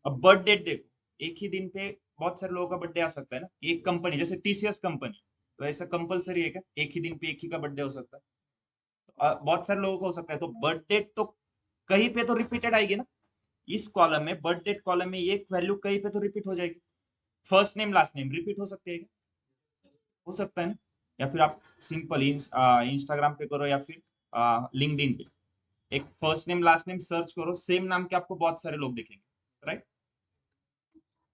अब बर्थ डेट देखो, एक ही दिन पे बहुत सारे लोगों का बर्थडे आ सकता है ना, एक कंपनी जैसे टीसीएस कंपनी, तो ऐसा कंपलसरी है क्या एक ही दिन पे एक ही का बर्थडे हो सकता है? बहुत सारे लोगों को हो सकता है, तो बर्थ डेट तो कहीं पे तो रिपीटेड आएगी ना। इस कॉलम में बर्थ डेट कॉलम में एक वैल्यू कहीं पे तो रिपीट हो जाएगी। First name last name repeat हो सकते हैं, हो सकता है ना। या फिर आप सिंपल इंस्टाग्राम पे करो या फिर लिंक्डइन पे एक first name last name search करो, सेम नाम के आपको बहुत सारे लोग दिखेंगे, राइट।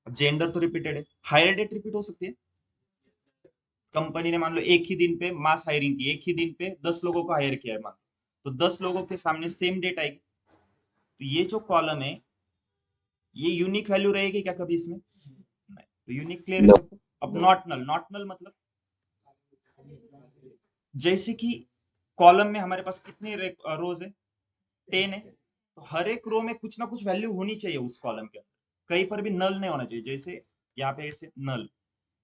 जेंडर तो रिपीटेड है, हायर डेट रिपीट हो सकती है। कंपनी ने मान लो एक ही दिन पे मास हायरिंग की, एक ही दिन पे 10 लोगों को हायर किया है मान लो, तो 10 लोगों के सामने सेम डेट आएगी। तो ये जो कॉलम है ये यूनिक वैल्यू रहेगी क्या कभी इसमें? नहीं। तो यूनिक क्लियर है
No.
सबको। अब नॉट नल, नॉट नल मतलब जैसे कि कॉलम में हमारे पास कितने रोज है? 10 है, तो हर एक रो में कुछ ना कुछ वैल्यू होनी चाहिए उस कॉलम के अंदर, कहीं पर भी नल नहीं होना चाहिए। जैसे यहाँ पे ऐसे नल,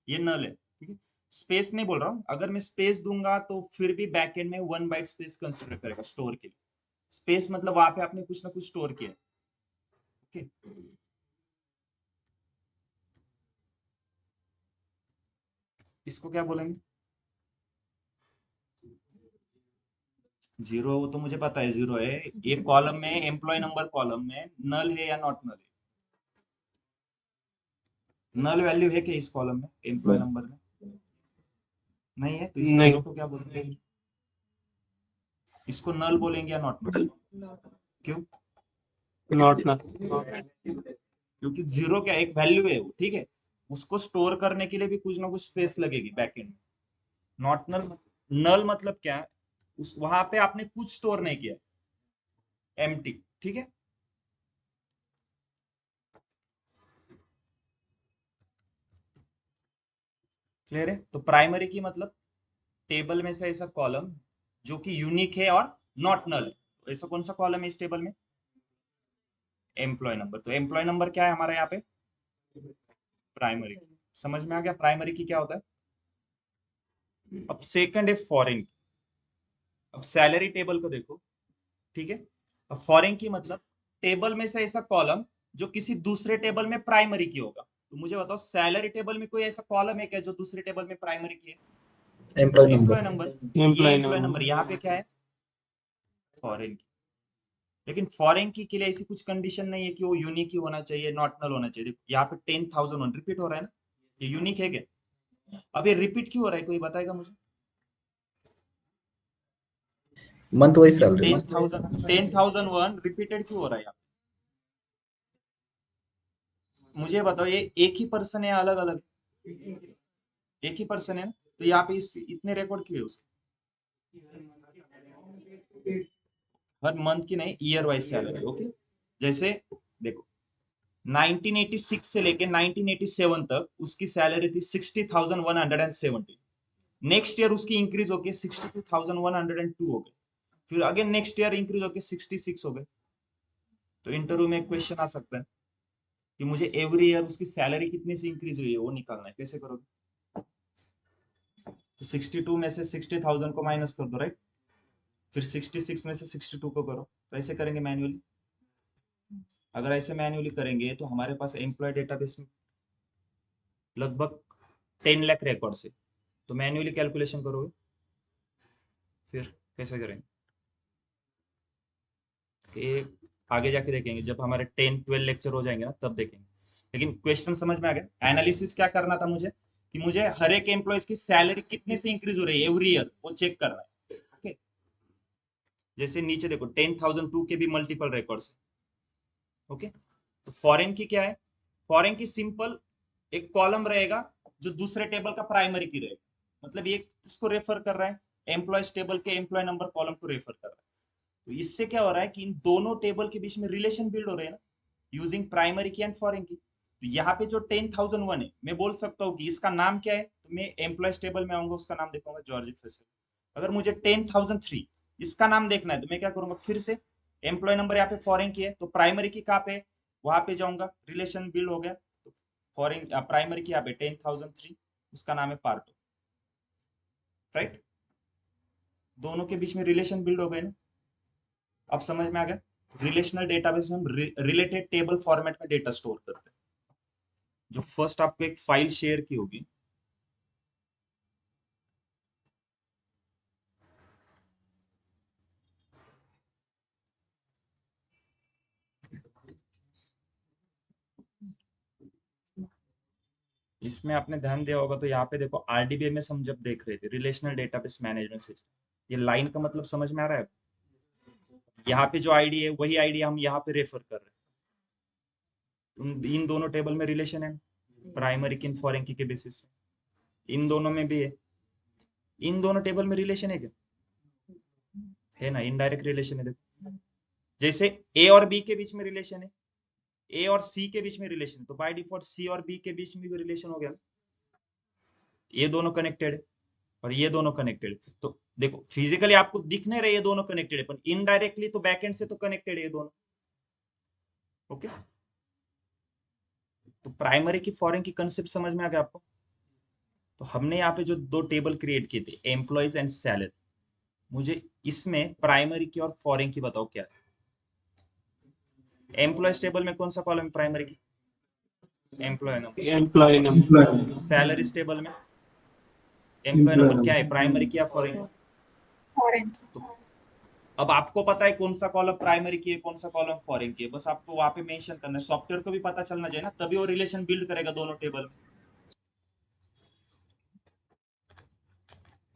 ये नल है, ठीक है। स्पेस नहीं बोल रहा हूँ, अगर मैं स्पेस दूंगा तो फिर भी बैकएंड में 1 बाइट स्पेस कंसीडर करेगा स्टोर के लिए। स्पेस मतलब वहां पे आपने कुछ ना कुछ स्टोर किया, ओके। इसको क्या बोलेंगे? जीरो, वो तो मुझे पता है जीरो है। ये कॉलम में एम्प्लॉय नंबर कॉलम में नल है या नॉट नल है? नल वैल्यू है क्या इस कॉलम में एम्प्लॉय नंबर में? नहीं है, तो इस जीरो को क्या बोलेंगे? इसको नल बोलेंगे या नॉट नल? क्यों?
Not null.
क्योंकि जीरो क्या एक वैल्यू है वो, ठीक है। उसको स्टोर करने के लिए भी कुछ ना कुछ स्पेस लगेगी बैकएंड में। नॉट नल, नल मतलब क्या है? उस वहां पे आपने कुछ स्टोर नहीं किया, एम्प्टी, ठीक है। क्लियर है? तो प्राइमरी की मतलब टेबल में से ऐसा कॉलम जो कि यूनिक है और नॉट नल है। तो ऐसा कौन सा कॉलम है इस टेबल में? Employee number. तो एम्प्लॉय नंबर क्या है हमारा यहाँ पे? प्राइमरी। समझ में आ गया प्राइमरी की क्या होता है? अब सेकंड है फॉरेन। अब सैलरी टेबल को देखो, ठीक है। अब फॉरेन की मतलब टेबल में से ऐसा कॉलम जो किसी दूसरे टेबल में प्राइमरी की होगा। तो मुझे बताओ सैलरी टेबल में कोई ऐसा कॉलम है क्या जो दूसरे टेबल में प्राइमरी की है?
Employee
employee
number.
नंबर। ये
एम्प्लॉय
एम्प्लॉय नंबर
नंबर।
यहाँ पे क्या है? फॉरेन की। लेकिन फॉरेन की के लिए ऐसी कुछ कंडीशन नहीं है कि वो यूनिक ही होना चाहिए, नॉट नल होना चाहिए। देखो यहाँ पे 10,001 रिपीट हो रहा है ना, ये यूनिक है क्या? अब ये रिपीट क्यों हो रहा है, कोई बताएगा मुझे?
मंथ वाइज
ये
सैलरी।
10,001 रिपीटेड क्यों हो रहा है यहाँ पे? मुझे बताओ ये एक ही पर्सन है या अलग अलग? एक ही पर्सन है ना, तो यहाँ पे इतने रिकॉर्ड क्यों है उसके? हर मंथ की नहीं, ईयर वाइज सैलरी, ओके। जैसे देखो 1986 से लेके 1987 तक उसकी सैलरी थी 60,170। नेक्स्ट ईयर उसकी इंक्रीज होके 62,102 हो गई। फिर अगेन नेक्स्ट ईयर इंक्रीज होके 66 हो गए। तो इंटरव्यू में एक क्वेश्चन आ सकता है कि मुझे एवरी ईयर उसकी सैलरी कितने से इंक्रीज हुई है वो निकालना है, कैसे करोगे? तो 62 में से 60,000 को माइनस कर दो, राइट। फिर 66 में से 62 को करो, तो ऐसे करेंगे मैन्युअली। अगर ऐसे मैन्युअली करेंगे तो हमारे पास एम्प्लॉय डेटाबेस में लगभग 10 लाख रिकॉर्ड्स है। तो मैन्युअली कैलकुलेशन करोगे, फिर कैसे करेंगे कि आगे जाके देखेंगे, जब हमारे 10-12 लेक्चर हो जाएंगे ना तब देखेंगे। लेकिन क्वेश्चन समझ में आ गया। एनालिसिस क्या करना था मुझे कि मुझे हर एक एम्प्लॉयज की सैलरी कितने से इंक्रीज हो रही है एवरी ईयर, वो चेक करना है, ओके। जैसे नीचे देखो 10,002 के भी मल्टीपल रिकॉर्ड्स, ओके। तो फॉरेन की क्या है? फॉरेन की सिंपल एक कॉलम रहेगा जो दूसरे टेबल का प्राइमरी की रहेगा, मतलब ये किसको रेफर कर रहा है? एम्प्लॉयज टेबल के एम्प्लॉय नंबर कॉलम को रेफर कर रहा है। तो इससे क्या हो रहा है कि इन दोनों टेबल के बीच में रिलेशन बिल्ड हो रहे हैं ना, यूजिंग प्राइमरी की एंड फॉरेन की। तो यहाँ पे जो 10,001 है, मैं बोल सकता हूँ कि इसका नाम क्या है, तो मैं एम्प्लॉयज टेबल में आऊंगा, उसका नाम देखूंगा जॉर्ज फैसल। अगर मुझे 10,003 इसका नाम देखना है तो मैं क्या करूंगा, फिर से एम्प्लॉय नंबर यहाँ पे फॉरेन की है तो प्राइमरी की कहाँ पे, वहां पे जाऊंगा, रिलेशन बिल्ड हो गया। तो फॉरेन प्राइमरी की यहाँ पे 10,003, उसका नाम है पार्ट, राइट। दोनों के बीच में रिलेशन बिल्ड हो गए ना। अब समझ में आ गया? रिलेशनल डेटाबेस में हम रिलेटेड टेबल फॉर्मेट में डेटा स्टोर करते हैं। जो फर्स्ट आपको एक फाइल शेयर की होगी, इसमें आपने ध्यान दिया होगा तो यहाँ पे देखो RDBMS हम जब देख रहे थे, रिलेशनल डेटाबेस मैनेजमेंट सिस्टम, ये लाइन का मतलब समझ में आ रहा है? यहाँ पे जो आईडी है वही आईडी हम यहाँ पे रेफर कर रहे हैं। इन दोनों टेबल में रिलेशन है, प्राइमरी की फॉरेन की के बेसिस पे इन दोनों में भी है। इन दोनों टेबल में रिलेशन है क्या? है ना, इनडायरेक्ट रिलेशन है। देखो जैसे ए और बी के बीच में रिलेशन है, ए और सी के बीच में रिलेशन है, तो बाय डिफॉल्ट सी और बी के बीच में भी रिलेशन हो गया। ये दोनों कनेक्टेड है और ये दोनों कनेक्टेड है। तो देखो फिजिकली आपको दिख नहीं रहे ये दोनों कनेक्टेड है, पर इनडायरेक्टली तो बैकएंड से तो कनेक्टेड है ये दोनों। ओके, तो प्राइमरी की फॉरेन की कंसेप्ट समझ में आ गया आपको? तो हमने यहाँ पे जो दो टेबल क्रिएट किए थे, एम्प्लॉयज एंड सैलरी, मुझे इसमें प्राइमरी की और फॉरेन की बताओ क्या है। एम्प्लॉयज टेबल में कौन सा कॉलम है primary key? Employee number.
Employee number.
Salary table में एम्प्लॉय नंबर क्या है, प्राइमरी की या फॉरेन? तो अब आपको पता है कौन सा कॉलम प्राइमरी की है, कौन सा कॉलम फॉरेन की है, बस आपको वहां पे मेंशन करना है। सॉफ्टवेयर को भी पता चलना चाहिए ना, तभी वो रिलेशन बिल्ड करेगा दोनों टेबल में।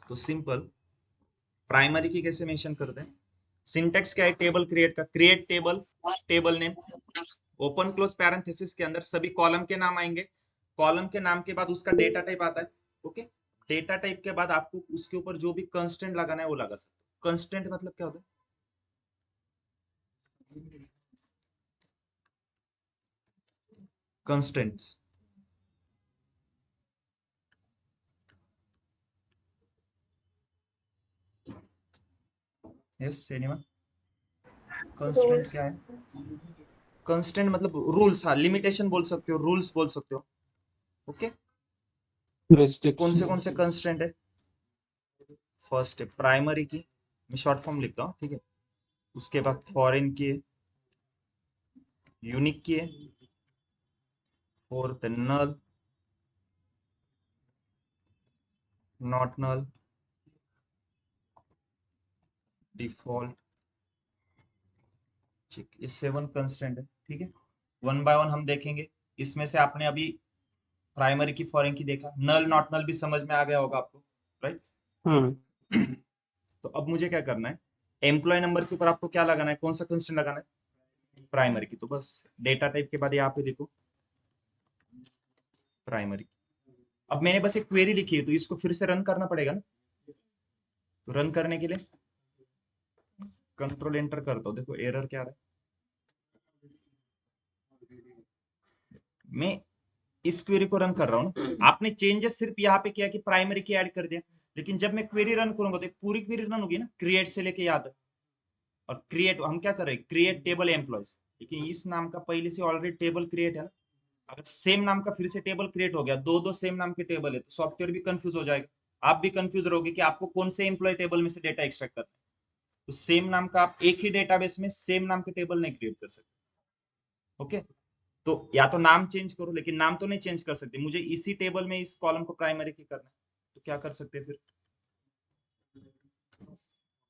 तो सिंपल प्राइमरी की कैसे मेंशन करते हैं? सिंटेक्स क्या है टेबल क्रिएट का? Create table, table name, open close parenthesis के अंदर सभी कॉलम के नाम आएंगे। कॉलम के नाम के बाद उसका डेटा टाइप आता है। ओके, डेटा टाइप के बाद आपको उसके ऊपर जो भी कंस्टेंट लगाना है वो लगा सकते हो। कंस्टेंट मतलब क्या होता है? Constant, yes anyone? कंस्टेंट क्या है? कंस्टेंट मतलब रूल्स, हाँ लिमिटेशन बोल सकते हो, रूल्स बोल सकते हो। ओके, कौन से कंस्टेंट है? फर्स्ट है प्राइमरी की, मैं शॉर्ट फॉर्म लिखता हूँ, ठीक है। उसके बाद फॉरेन की है, यूनिक की है, fourth null, not null, default, ठीक। ये 7 कंस्टेंट है, ठीक है। वन बाय वन हम देखेंगे। इसमें से आपने अभी प्राइमरी की फॉरेन की देखा, नल नॉट नल भी समझ में आ गया होगा आपको, राइट? तो अब मुझे क्या करना है, एम्प्लॉय नंबर के ऊपर आपको क्या लगाना है, कौन सा कंस्टेंट लगाना है? प्राइमरी की। तो बस डेटा टाइप के बाद यहाँ पे देखो प्राइमरी। अब मैंने बस एक क्वेरी लिखी है तो इसको फिर से रन करना पड़ेगा ना। तो रन करने के लिए कंट्रोल एंटर करता हूँ, देखो एरर क्या आ रहा है। मैं इस क्वेरी को रन कर रहा हूँ ना, आपने चेंजेस सिर्फ यहाँ पे किया कि प्राइमरी की ऐड कर दिया, लेकिन जब मैं क्वेरी रन करूंगा तो पूरी क्वेरी रन होगी ना, क्रिएट से लेके याद। और क्रिएट हम क्या कर रहे हैं, क्रिएट टेबल एम्प्लॉयज, लेकिन इस नाम का पहले से ऑलरेडी टेबल क्रिएट है ना। अगर सेम नाम का फिर से टेबल क्रिएट हो गया, दो दो सेम नाम के टेबल है, तो सॉफ्टवेयर भी कंफ्यूज हो जाएगा, आप भी कंफ्यूज रहोगे कि आपको कौन से एम्प्लॉय टेबल में से डेटा एक्सट्रैक्ट करना है। तो सेम नाम का आप एक ही डेटाबेस में सेम नाम के टेबल नहीं क्रिएट कर सकते। ओके, तो या तो नाम चेंज करो, लेकिन नाम तो नहीं चेंज कर सकते, मुझे इसी टेबल में इस कॉलम को प्राइमरी की करना है। तो क्या कर सकते हैं फिर?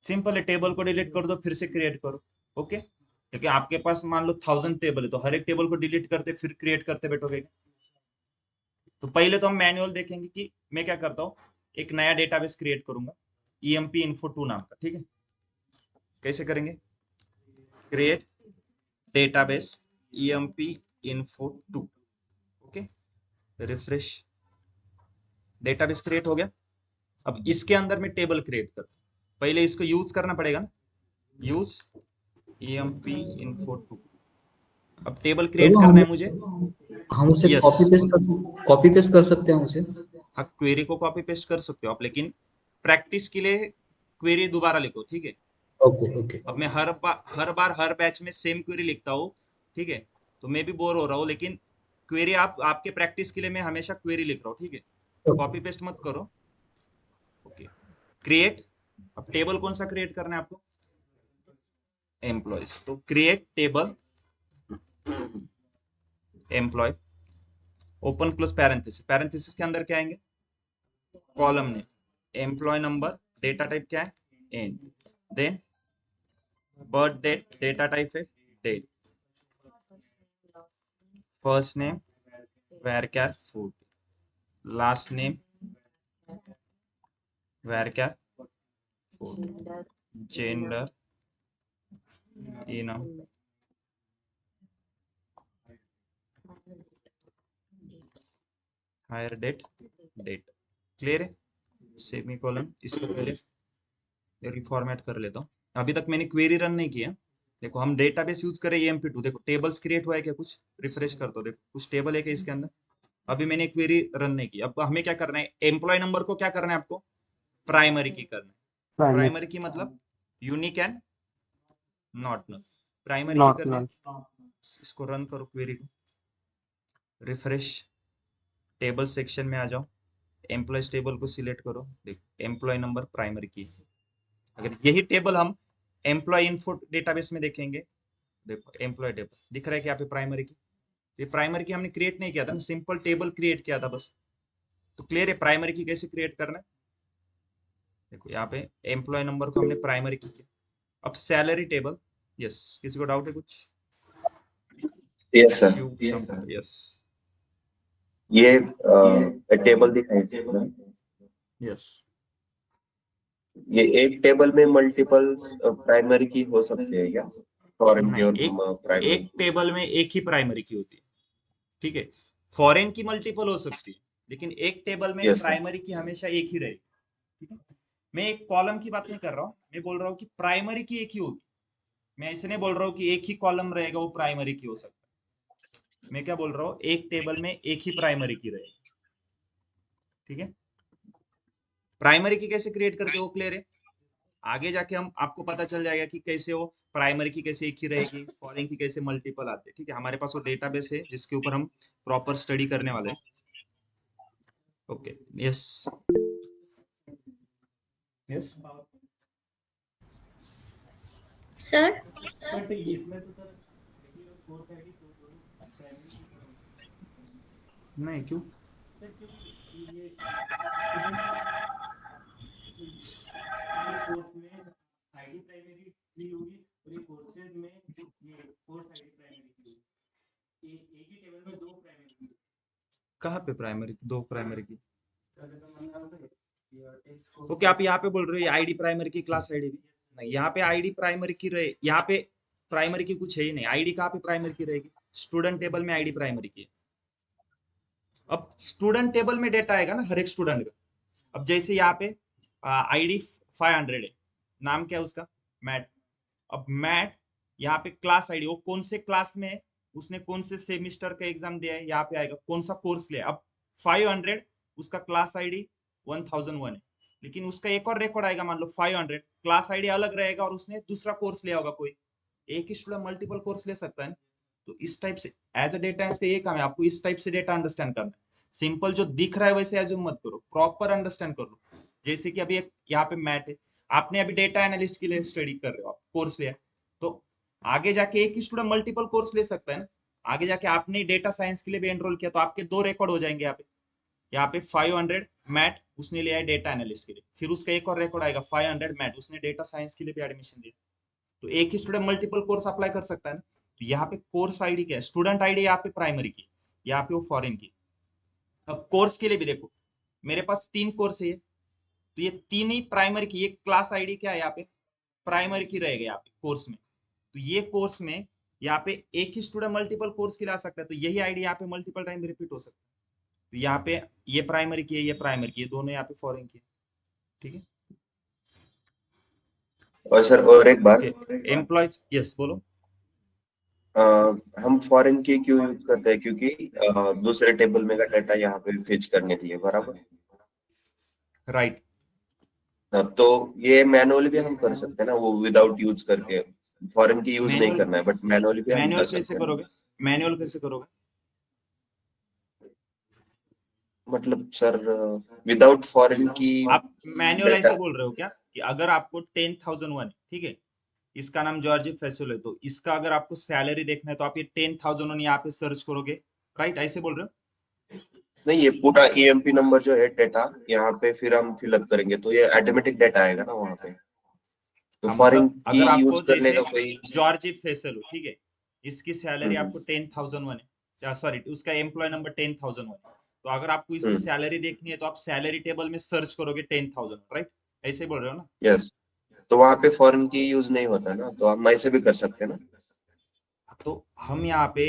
सिंपल है, टेबल को डिलीट कर दो फिर से क्रिएट करो। ओके, क्योंकि आपके पास मान लो 1000 टेबल है, तो हर एक टेबल को डिलीट करते फिर क्रिएट करते बैठोगे। तो पहले तो हम मैनुअल देखेंगे कि मैं क्या करता हूँ, एक नया डेटाबेस क्रिएट करूंगा emp info2 नाम का, ठीक है। कैसे करेंगे, create database emp info2, okay, refresh, database create हो गया। अब इसके अंदर मैं टेबल क्रिएट करता हूँ, पहले इसको यूज करना पड़ेगा ना, यूज emp info2। अब टेबल क्रिएट
तो
करना है मुझे,
हम उसे
यस।
कॉपी पेस्ट कर सकते हैं उसे।
हाँ, क्वेरी को कॉपी पेस्ट कर सकते हो आप, लेकिन प्रैक्टिस के लिए क्वेरी दोबारा लिखो, ठीक है।
ओके ओके
अब मैं हर बैच में सेम क्वेरी लिखता हूँ, ठीक है, तो मैं भी बोर हो रहा हूँ, लेकिन क्वेरी आपके प्रैक्टिस के लिए मैं हमेशा क्वेरी लिख रहा हूँ, ठीक है।
ओके।
कॉपी पेस्ट मत करो। ओके, क्रिएट, अब टेबल कौन सा क्रिएट करना है आपको, एम्प्लॉयज। तो create table employee, open close parenthesis, parenthesis के अंदर क्या आएंगे, column name, employee number, data type क्या है, and, then birth date, data type है date, first name, varchar food, last name varchar gender enum hire date date clear है। Semicolon इसको पहले रिफॉर्मेट कर लेता हूँ। अभी तक मैंने क्वेरी रन नहीं किया। देखो हम डेटाबेस यूज करें EMP2, देखो टेबल्स क्रिएट हुआ है क्या, कुछ रिफ्रेश कर दो, देखो कुछ टेबल है क्या इसके अंदर। अभी मैंने क्वेरी रन नहीं की। अब हमें क्या करना है, एम्प्लॉय नंबर को क्या करना है आपको, प्राइमरी की करना है। प्राइमरी की मतलब unique and not null. Primary key करना है। इसको रन करो क्वेरी को, रिफ्रेश, टेबल सेक्शन में आ जाओ, एम्प्लॉयज टेबल को सिलेक्ट करो, देखो एम्प्लॉय नंबर प्राइमरी की। अगर यही टेबल हम एम्प्लॉय इनफो डेटाबेस में देखेंगे, देखो एम्प्लॉय टेबल दिख रहा है कि यहाँ पे प्राइमरी की। ये प्राइमरी की हमने क्रिएट नहीं किया था, सिंपल टेबल क्रिएट किया था बस। तो क्लियर है प्राइमरी की कैसे क्रिएट करना है। देखो यहाँ पे एम्प्लॉय नंबर को हमने प्राइमरी की किया। अब सैलरी टेबल, यस किसी को डाउट है कुछ?
यस सर,
यस
ये टेबल दिखाई
यस
ये एक टेबल में मल्टीपल्स प्राइमरी की हो सकते हैं क्या? फॉरेन की
नहीं,
और प्राइमरी
एक टेबल में एक ही प्राइमरी की होती है, ठीक है। फॉरेन की मल्टीपल हो सकती है, लेकिन एक टेबल में
Yes, sir.
प्राइमरी की हमेशा एक ही रहेगी, ठीक है। मैं एक कॉलम की बात नहीं कर रहा हूँ, मैं बोल रहा हूँ कि प्राइमरी की एक ही होगी। मैं ऐसे नहीं बोल रहा हूँ कि एक ही कॉलम रहेगा वो प्राइमरी की हो सकता है। मैं क्या बोल रहा हूँ, एक टेबल में एक ही प्राइमरी की रहेगी, ठीक है। प्राइमरी की कैसे क्रिएट करते हो क्लियर है। आगे जाके हम आपको पता चल जाएगा कि कैसे वो प्राइमरी की कैसे एक ही रहेगी, फॉरेन की कैसे मल्टीपल आते हैं, ठीक है। हमारे पास वो डेटाबेस है जिसके ऊपर हम प्रॉपर स्टडी करने वाले हैं। Okay yes yes
sir
but इसमें तो सर कोर्स आईडी नहीं क्यों सर, क्योंकि ये कोर्स में आईडी प्राइमरी की होगी और ये कोर्सेज में ये कोर्स आईडी प्राइमरी की होगी। एक ही टेबल में दो प्राइमरी की। कहाँ पे प्राइमरी, दो प्राइमरी की? ओके आप यहाँ पे बोल रहे हो ये आईडी प्राइमरी की, क्लास आईडी भी नहीं। यहाँ पे आईडी प्राइमरी की रहे, यहाँ पे प्राइमरी की कुछ है ही नहीं। आईडी कहाँ पे प्राइमरी की रहेगी, स्टूडेंट टेबल में आईडी प्राइमरी की है। अब स्टूडेंट टेबल में डेटा आएगा ना हर एक स्टूडेंट का। अब जैसे यहाँ पे आईडी 500 है, नाम क्या है उसका, मैट। अब मैट यहाँ पे क्लास आईडी, वो कौन से क्लास में है, उसने कौन से सेमिस्टर का एग्जाम दिया है, यहाँ पे आएगा कौन सा कोर्स लिया। अब 500 उसका क्लास आईडी 1001 है, लेकिन उसका एक और रिकॉर्ड आएगा, मान लो 500 क्लास आईडी अलग रहेगा और उसने दूसरा कोर्स लिया होगा कोई। एक ही स्टूडेंट मल्टीपल कोर्स ले सकता है। तो इस टाइप से एज अ डेटा का ये काम है, आपको इस टाइप से डेटा अंडरस्टैंड करना है। सिंपल जो दिख रहा है वैसे एज्यूम मत करो, प्रॉपर अंडरस्टैंड कर लो। जैसे कि अभी एक यहाँ पे मैट है, आपने अभी डेटा एनालिस्ट के लिए स्टडी कर रहे हो, आप कोर्स लिया, तो आगे जाके एक ही स्टूडेंट मल्टीपल कोर्स ले सकता है ना। आगे जाके आपने डेटा साइंस के लिए भी एनरोल किया तो आपके दो रिकॉर्ड हो जाएंगे। यहाँ पे 500 मैट उसने लिया है डेटा एनालिस्ट के लिए, फिर उसका एक और रिकॉर्ड आएगा 500 मैट उसने डेटा साइंस के लिए भी एडमिशन दिया। तो एक ही स्टूडेंट मल्टीपल कोर्स अप्लाई कर सकता है ना। तो यहाँ पे कोर्स आईडी क्या है, स्टूडेंट आईडी यहाँ पे प्राइमरी की, यहाँ पे वो फॉरेन की। अब कोर्स के लिए भी देखो, मेरे पास 3 कोर्स है, तो ये 3 ही प्राइमरी की। ये क्लास आईडी क्या है यहाँ पे, प्राइमरी की रहेगा यहाँ पे कोर्स में। तो ये कोर्स में यहाँ पे एक ही स्टूडेंट मल्टीपल कोर्स की ला सकता है, तो यही आईडी यहाँ पे मल्टीपल टाइम रिपीट हो सकता है। तो यहाँ पे ये प्राइमरी की है, ये प्राइमरी की है, दोनों यहाँ पे फॉरेन की है, ठीक है।
और सर और एक बात,
एम्प्लॉयज यस बोलो।
हम फॉरेन की क्यों यूज करते हैं, क्योंकि दूसरे टेबल में का डाटा यहाँ पे फेच करने दिए, बराबर।
राइट
तो ये मैनुअली भी हम कर सकते हैं ना, वो विदाउट यूज करके। फॉरेन की यूज नहीं करना है, बट मैनुअली भी हम कर
मैनुअल
सकते
कैसे
हैं।
करोगे, मैनुअल कैसे करोगे?
मतलब सर विदाउट फॉरेन की
आप मैनुअल
डेटा,
ऐसे बोल रहे हो क्या कि अगर आपको 10,001, ठीक है, इसका नाम जॉर्ज फैसल है, तो इसका अगर आपको सैलरी देखना है तो आप ये 10,001 यहाँ पे सर्च करोगे, राइट, ऐसे बोल रहे हो?
नहीं, ये पूरा EMP नंबर जो है डेटा यहाँ पे फिर हम फिलअप करेंगे तो ये ऑटोमेटिक डेटा आएगा ना वहाँ पे। तो फॉरेन
मतलब
की
अगर आपको
यूज करने
जैसे
का कोई
जॉर्ज फैसल हो, ठीक है, इसकी सैलरी आपको 10,001 है, सॉरी उसका एम्प्लॉय नंबर 10,001, तो अगर आपको इसकी सैलरी देखनी है तो आप सैलरी टेबल में सर्च करोगे 10,000, राइट? ऐसे बोल रहे हो ना?
यस, तो वहां पे फॉरेन की यूज नहीं होता ना, तो हम ऐसे भी कर सकते हैं ना।
तो हम यहाँ पे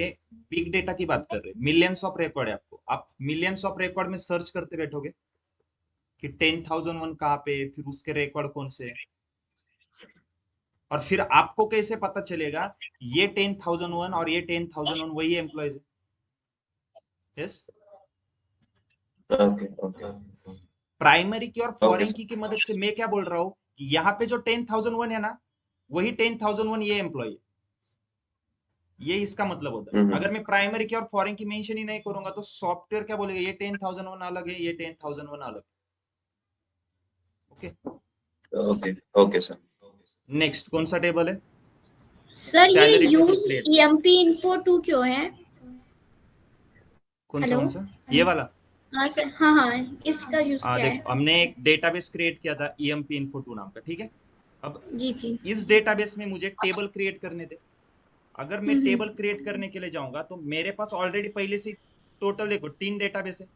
बिग डेटा की बात कर रहे हैं, मिलियंस ऑफ रिकॉर्ड है आपको, आप मिलियंस ऑफ रिकॉर्ड में सर्च करते बैठोगे कि 10,001 कहाँ पे, फिर उसके रिकॉर्ड कौन से हैं, और फिर आपको कैसे पता चलेगा ये 10,001 और ये 10,001 वही एम्प्लॉयज है? यस,
ओके ओके
प्राइमरी की और
ओके
फॉरेन
सर।
की मदद से मैं क्या बोल रहा हूँ कि यहाँ पे जो 10,001 है ना, वही 10,001 ये एम्प्लॉय है, ये इसका मतलब होता है। अगर मैं प्राइमरी की और फॉरेन की मेंशन ही नहीं करूंगा तो सॉफ्टवेयर क्या बोलेगा, ये 10,001 अलग है, ये 10,001 अलग है। Okay,
okay okay sir.
Next कौन सा टेबल है?
सर ये
salary table
use
create.
EMP info 2 क्यों है?
कौन सा
हेलो।
कौन सा? ये वाला?
हाँ सर, हाँ हाँ, इसका यूज क्या है?
देखो हमने एक डेटाबेस क्रिएट किया था EMP Info 2 नाम का, ठीक है? अब
जी जी।
इस डेटाबेस में मुझे टेबल क्रिएट करने दे। अगर मैं टेबल क्रिएट करने के लिए जाऊंगा तो मेरे पास ऑलरेडी पहले से टोटल देखो 3 डेटाबेस है।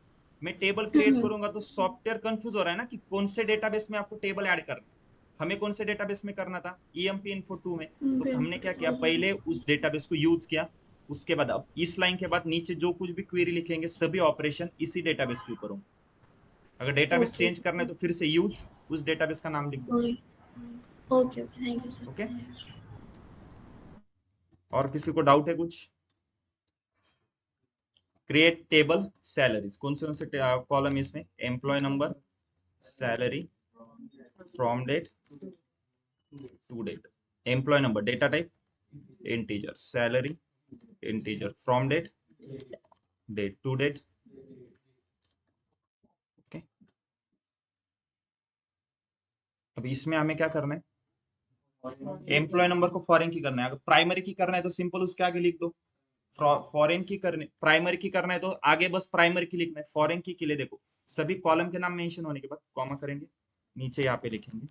मैं टेबल क्रिएट करूंगा तो सॉफ्टवेयर कंफ्यूज हो रहा है ना कि कौन से डेटाबेस में आपको टेबल ऐड करना है। हमें कौन से डेटाबेस में करना था? EMP Info 2 में। तो हमने क्या किया, पहले उस डेटाबेस को यूज किया, उसके बाद अब इस लाइन के बाद नीचे जो कुछ भी क्वेरी लिखेंगे सभी ऑपरेशन इसी डेटाबेस के ऊपर होंगे। अगर डेटाबेस चेंज करना है तो फिर से यूज उस डेटाबेस का नाम लिख दो।
Okay okay, thank you sir.
Okay, और किसी को डाउट है कुछ? क्रिएट टेबल सैलरीज, कौन से कॉलम इसमें? Employee number, salary, from date, to date. Employee number, data type integer, salary integer, from date, date to date. Okay, अब इसमें हमें क्या करना है? एम्प्लॉय नंबर को फॉरेन की करना है। अगर प्राइमरी की करना है तो सिंपल उसके आगे लिख दो। फॉरेन की करने, प्राइमरी की करना है तो आगे बस प्राइमरी की लिखना है। फॉरेन की के लिए देखो सभी कॉलम के नाम मेंशन होने के बाद कॉमा करेंगे, नीचे यहाँ पे लिखेंगे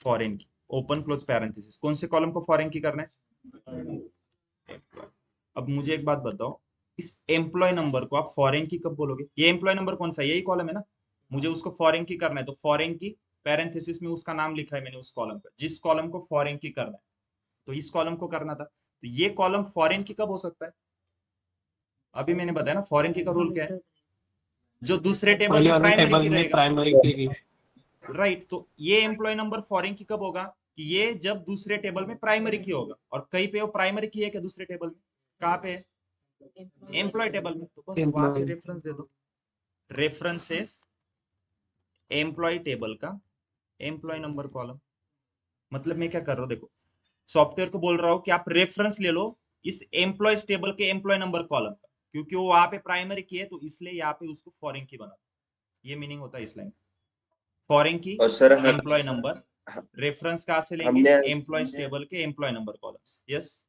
फॉरेन की, ओपन क्लोज पैरेंथेसिस। कौन से कॉलम को फॉरेन की करना है? अब मुझे एक बात बताओ, इस एम्प्लॉय नंबर को आप फॉरेन की कब बोलोगे? ये एम्प्लॉय नंबर कौन सा है? यही कॉलम है ना, मुझे उसको फॉरेन की करना है तो फॉरेन की पैरेंथेसिस में उसका नाम लिखा है मैंने उस कॉलम का, जिस कॉलम को फॉरेन की करना है। तो इस कॉलम को करना था, तो ये कॉलम फॉरेन की कब हो सकता है? अभी मैंने बताया ना फॉरेन की का रूल क्या है, जो दूसरे टेबल
पहले
में
वाले
प्राइमरी
टेबल
की
में
रहेगा,
प्राइमरी की।
राइट? तो ये एम्प्लॉय नंबर फॉरेन की कब होगा कि ये जब दूसरे टेबल में प्राइमरी की होगा। और कहीं पे वो प्राइमरी की है क्या दूसरे टेबल में? कहाँ पे है? एम्प्लॉय टेबल में। तो बस वहां से
एम्प्लॉय
रेफरेंस दे दो, रेफरेंसेस एम्प्लॉय टेबल का एम्प्लॉय नंबर कॉलम। मतलब मैं क्या कर रहा हूँ, देखो सॉफ्टवेयर को बोल रहा हूँ कि आप रेफरेंस ले लो इस एम्प्लॉयज टेबल के एम्प्लॉय नंबर कॉलम का, क्योंकि वो वहां पे प्राइमरी की है तो इसलिए यहाँ पे उसको फॉरेन की बना। ये मीनिंग होता है इस लाइन, फॉरेन की
और सर
एम्प्लॉय नंबर, रेफरेंस कहाँ से लेंगे?
हमने
एम्प्लॉयज टेबल के एम्प्लॉय नंबर कॉलम्स। यस,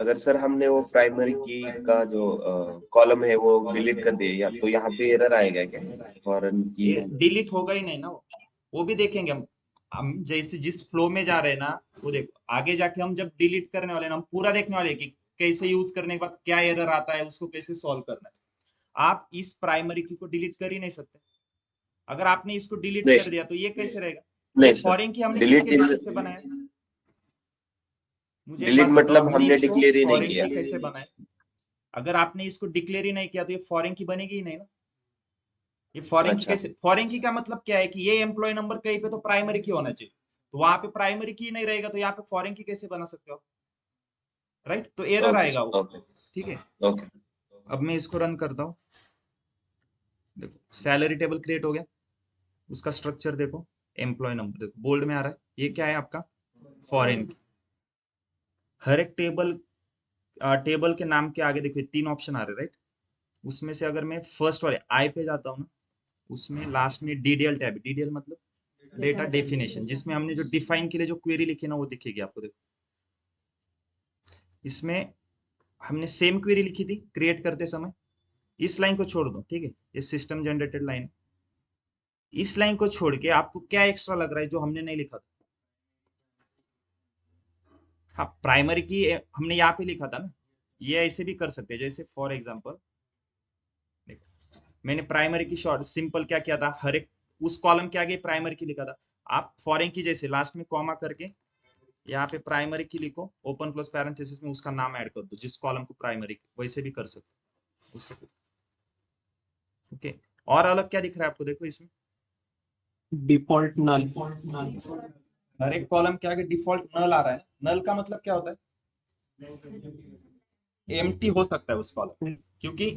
अगर सर हमने वो प्राइमरी की का जो कॉलम है वो डिलीट कर दिया तो यहाँ पे एरर आएगा क्या फॉरेन की?
ये डिलीट होगा ही नहीं ना, वो भी देखेंगे हम जैसे जिस फ्लो में जा रहे हैं ना, वो देखो आगे जाके हम जब डिलीट करने वाले ना, हम पूरा देखने वाले कि कैसे यूज करने के बाद क्या एरर आता है, उसको कैसे सॉल्व करना है। आप इस प्राइमरी की को डिलीट कर ही नहीं सकते। अगर आपने इसको डिलीट
नहीं
कर दिया तो ये कैसे रहेगा? ये
नहीं सर,
फॉरेन की हमने
डिलीट
किसके बेसिस पे बनाया? मुझे एक
डिलीट
बात बताओ,
मतलब
हमने
हमने
इसको
डिक्लेयर ही नहीं
फॉरेन
किया।
की कैसे बनाया? अगर आपने इसको डिक्लेयर ही नहीं किया तो ये फॉरेन की बनेगी ही नहीं ना। ये फॉरेन की
अच्छा
कैसे? फॉरेन की का मतलब क्या है कि ये एम्प्लॉय नंबर कहीं पे तो प्राइमरी की होना चाहिए, तो वहां पे प्राइमरी की नहीं रहेगा तो यहाँ पे फॉरेन की कैसे बना सकते हो? राइट, तो एरर
ओके
आएगा
सर
वो।
ओके
ठीक है,
ओके
अब मैं इसको रन करता हूँ। देखो सैलरी टेबल क्रिएट हो गया, उसका स्ट्रक्चर देखो, एम्प्लॉय नंबर देखो बोल्ड में आ रहा है, ये क्या है आपका? फॉरेन की। हर एक टेबल के नाम के आगे देखो 3 ऑप्शन आ रहे हैं, राइट? उसमें से अगर मैं फर्स्ट वाले आई पे जाता हूँ ना, उसमें लास्ट में DDL टैब, DDL मतलब डेटा डेफिनेशन, जिसमें हमने जो डिफाइन के लिए जो क्वेरी लिखी ना वो दिखेगी आपको। देखो इसमें हमने सेम क्वेरी लिखी थी क्रिएट करते समय, इस लाइन को छोड़ दो, ठीक है? ये सिस्टम जनरेटेड लाइन, इस लाइन को छोड़ के आपको क्या एक्स्ट्रा लग रहा है जो हमने नहीं लिखा था? हाँ, प्राइमरी की हमने यहाँ पे लिखा था ना, ये ऐसे भी कर सकते हैं, जैसे फॉर एग्जांपल मैंने प्राइमरी की शॉर्ट सिंपल क्या किया था, हर एक उस कॉलम के आगे प्राइमरी की लिखा था। आप फॉरेन की जैसे लास्ट में कॉमा करके यहाँ पे प्राइमरी की लिखो, ओपन क्लोज पैरेंथेसिस में उसका नाम ऐड कर दो जिस कॉलम को प्राइमरी, वैसे भी कर सकते हो उससे। ओके, और अलग क्या दिख रहा है आपको, देखो इसमें
डिफॉल्ट नल।
हर एक कॉलम के आगे डिफॉल्ट नल आ रहा है। नल का मतलब क्या होता है, एम्प्टी हो सकता है उस कॉलम, क्योंकि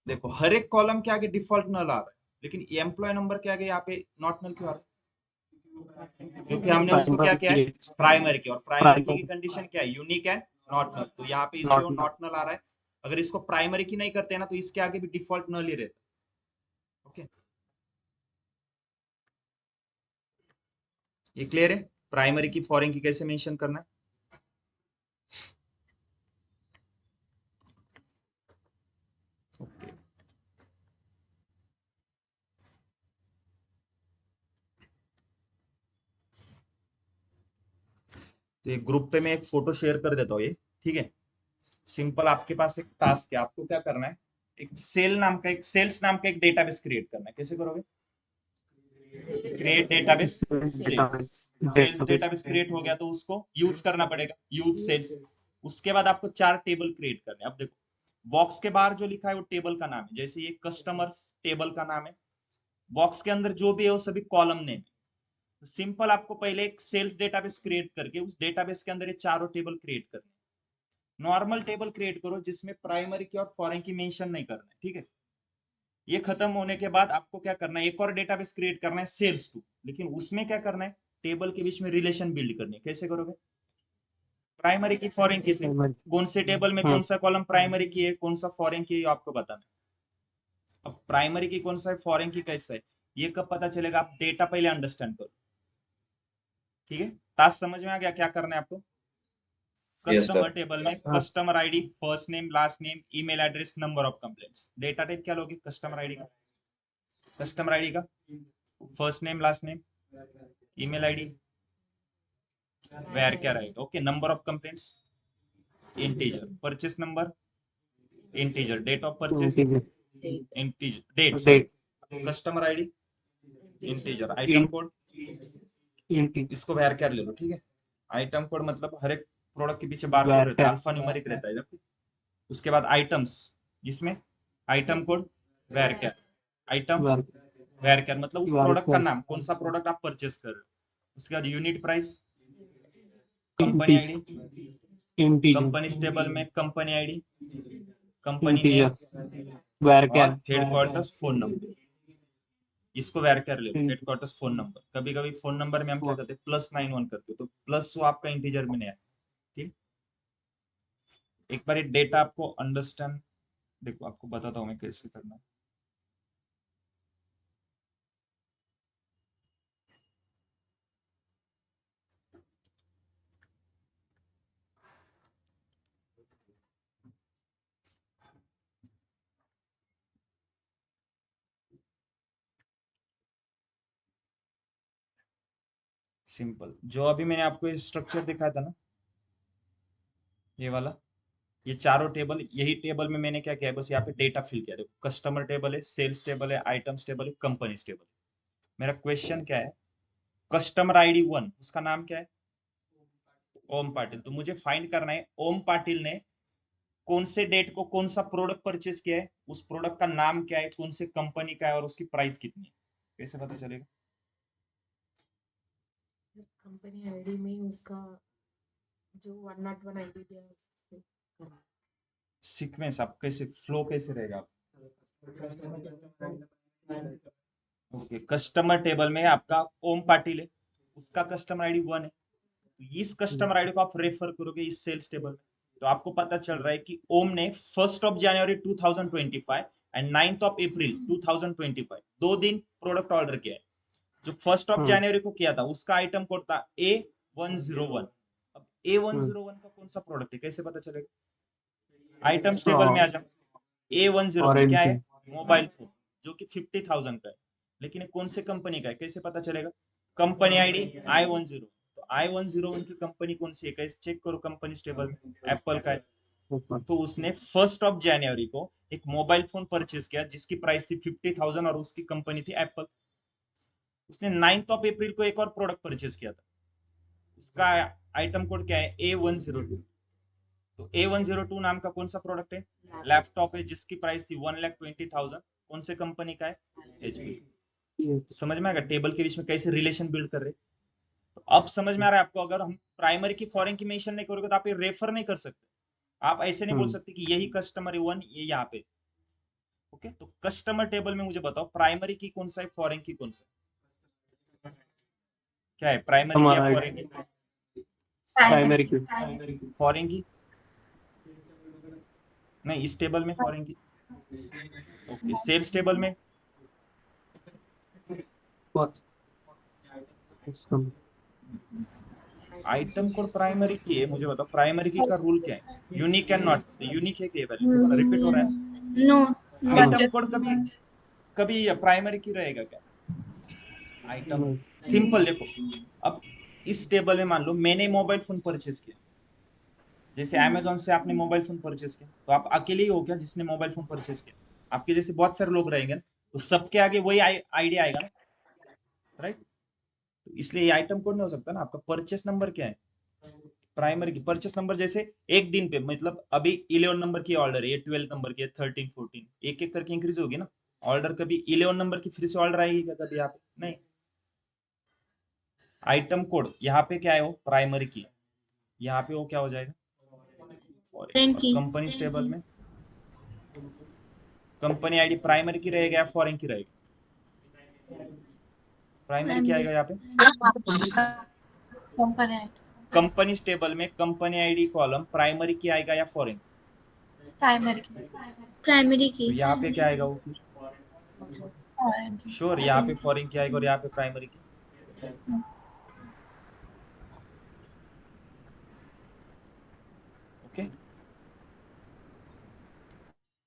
देखो हर एक कॉलम के आगे डिफॉल्ट नल आ रहा है, लेकिन एम्प्लॉय नंबर के आगे यहाँ पे नॉट नल क्यों आ रहा है, क्योंकि हमने उसको क्या किया है, प्राइमरी की, और प्राइमरी की कंडीशन क्या है, यूनिक एंड नॉट नल। तो यहाँ पे इसलिए वो नॉट नल आ रहा है। अगर इसको प्राइमरी की नहीं करते हैं ना तो इसके आगे भी डिफॉल्ट नल ही रहता है। ओके, ये क्लियर है, प्राइमरी की फॉरेन की कैसे मेंशन करना है। ओके, तो एक ग्रुप पे मैं एक फोटो शेयर कर देता हूँ ये, ठीक है। सिंपल आपके पास एक टास्क है, आपको क्या करना है, एक सेल्स नाम का एक डेटाबेस क्रिएट करना है। कैसे करोगे, create database sales. Sales database create हो गया तो उसको यूज करना पड़ेगा, यूज सेल्स। उसके बाद आपको 4 टेबल क्रिएट करने हैं। अब देखो बॉक्स के बाहर जो लिखा है वो टेबल का नाम है, जैसे ये कस्टमर्स टेबल का नाम है। बॉक्स के अंदर जो भी है वो सभी कॉलम नेम है। सिंपल आपको पहले एक सेल्स डेटाबेस क्रिएट करके उस डेटाबेस के अंदर ये चारों टेबल क्रिएट करने। नॉर्मल टेबल क्रिएट करो जिसमें प्राइमरी की और फॉरेन की मेंशन नहीं करना है, ठीक है। ये खत्म होने के बाद आपको क्या करना है, एक और डेटाबेस क्रिएट करना है सेल्स टू, लेकिन उसमें क्या करना है, टेबल के बीच में रिलेशन बिल्ड करनी है। कैसे करोगे, प्राइमरी की फॉरेन की से कौन से टेबल में कौन सा कॉलम प्राइमरी की है कौन सा फॉरेन की है आपको बताना है। अब प्राइमरी की कौन सा है फॉरेन की कैसा है ये कब पता चलेगा, आप डेटा पहले अंडरस्टैंड करो, ठीक है। टास्क समझ में आ गया, क्या करना है आपको,
Yes, sir.
कस्टमर टेबल में customer ID, first name, last name, email address, number of complaints. Data type क्या लोगे कस्टमर आईडी का, first name, last name, email ID, वेयर क्या रहेगा। Okay, number of complaints integer, purchase number integer, date of purchase integer, date sorry, customer ID integer, item code इसको वेयर क्या ले लो, ठीक है। आइटम कोड मतलब हर एक प्रोडक्ट के पीछे बारकोड रहता है, अल्फा न्यूमेरिक रहता है जब। उसके बाद आइटम्स, जिसमें आइटम कोड वेयर क्या, आइटम वेयर क्या मतलब उस प्रोडक्ट का नाम, कौन सा प्रोडक्ट आप परचेस कर रहे हो। उसके बाद unit price, company ID, company table में कंपनी आईडी, कंपनी नेम और हेडक्वार्टर्स फोन नंबर, इसको वेर कर ले, हेडक्वार्टर्स फोन नंबर। कभी कभी फोन नंबर में हम क्या करते हैं +91 करते, तो प्लस वो आपका इंटीजर में नहीं आया, ठीक। एक बार ये डेटा आपको अंडरस्टैंड, देखो आपको बताता हूँ मैं कैसे करना है। सिंपल, जो अभी मैंने आपको स्ट्रक्चर दिखाया था ना, ये वाला, ये चारों टेबल, यही टेबल में मैंने क्या किया है, बस यहाँ पे डेटा फिल किया। देखो कस्टमर टेबल है, सेल्स टेबल है, आइटम्स टेबल है, कंपनीज टेबल है। मेरा क्वेश्चन क्या है, कस्टमर आईडी 1 उसका नाम क्या है, ओम पाटिल। तो मुझे फाइंड करना है ओम पाटिल ने कौन से डेट को कौन सा प्रोडक्ट परचेस किया है, उस प्रोडक्ट का नाम क्या है, कौन से कंपनी का है और उसकी प्राइस कितनी है। कैसे पता चलेगा,
कंपनी आईडी में उसका जो 101 आईडी दिया उससे करना।
सीक्वेंस आप कैसे, फ्लो कैसे रहेगा आप, ओके। कस्टमर टेबल में आपका ओम पाटिल है, उसका कस्टमर आईडी 1 है, तो इस कस्टमर आईडी को आप रेफर करोगे इस सेल्स टेबल में। तो आपको पता चल रहा है कि ओम ने 1 जनवरी 2025 एंड 9 अप्रैल 2025 2 दिन प्रोडक्ट ऑर्डर किया है। जो 1 जनवरी को किया था उसका आइटम कोड था A101। अब A101 का कौन सा प्रोडक्ट है कैसे पता चलेगा, आइटम्स टेबल में आ जाओ। A101 क्या है, मोबाइल फोन, जो कि 50,000 का है, लेकिन कौन से कंपनी का है कैसे पता चलेगा, कंपनी आईडी I10। तो I101 की कंपनी कौन सी है कैसे चेक करो, कंपनी टेबल में एप्पल का है, तो उसने 1 जनवरी को एक मोबाइल फोन परचेज किया जिसकी प्राइस थी 50,000 और उसकी कंपनी थी एप्पल। उसने 9 अप्रैल को एक और प्रोडक्ट परचेज किया था, उसका आइटम कोड क्या है, A102। तो A102 नाम का कौन सा प्रोडक्ट है, लैपटॉप है जिसकी प्राइस थी 1,20,000। कौन से कंपनी का है, HP। तो समझ में आएगा टेबल के बीच में कैसे रिलेशन बिल्ड कर रहे। तो अब समझ में आ रहा है आपको, अगर हम प्राइमरी की फॉरेन की मेंशन नहीं करोगे तो आप ये रेफर नहीं कर सकते। आप ऐसे नहीं बोल सकते कि यही कस्टमर है 1, ये यहाँ पे। ओके, तो कस्टमर टेबल में मुझे बताओ प्राइमरी की कौन सा है, फॉरेन की कौन सा है? क्या है, प्राइमरी की या
हमारा
फॉरेन की?
प्राइमरी की
फॉरेन की नहीं, इस टेबल में फॉरेन की। ओके, सेल्स टेबल में आइटम कोड प्राइमरी की है। मुझे बताओ प्राइमरी की का रूल क्या है, यूनिक एंड नॉट यूनिक है कि वैलिड, रिपीट हो रहा है।
नो,
आइटम कोड कभी कभी प्राइमरी की रहेगा क्या, आइटम सिंपल देखो। अब इस टेबल में मान लो मैंने मोबाइल फोन परचेज किया, जैसे अमेजोन से आपने मोबाइल फोन परचेज किया, तो आप अकेले ही हो क्या जिसने मोबाइल फोन परचेज किया? आपके जैसे बहुत सारे लोग रहेंगे ना, तो सबके आगे वही आइडिया आएगा ना, राइट। तो इसलिए ये आइटम कोड नहीं हो सकता ना। आपका परचेस नंबर क्या है, प्राइमरी की परचेस नंबर। जैसे एक दिन पे मतलब अभी 11 नंबर की ऑर्डर है, 12 नंबर की, 13 14 एक एक करके इंक्रीज होगी ना ऑर्डर। कभी 11 नंबर की फिर से ऑर्डर आएगी क्या कभी, यहाँ पे नहीं। आइटम कोड यहाँ पे क्या है, वो प्राइमरी की, यहाँ पे वो क्या हो जाएगा,
फॉरेन
और
की।
कंपनी टेबल में कंपनी आईडी प्राइमरी की रहेगा या फॉरेन की रहेगी, प्राइमरी की आएगा यहाँ पे। कंपनी टेबल में कंपनी आईडी कॉलम प्राइमरी की आएगा या फॉरेन,
प्राइमरी
तो
की।
यहाँ पे क्या आएगा वो फिर, श्योर यहाँ पे फॉरेन की आएगा और यहाँ पे प्राइमरी की। ओके,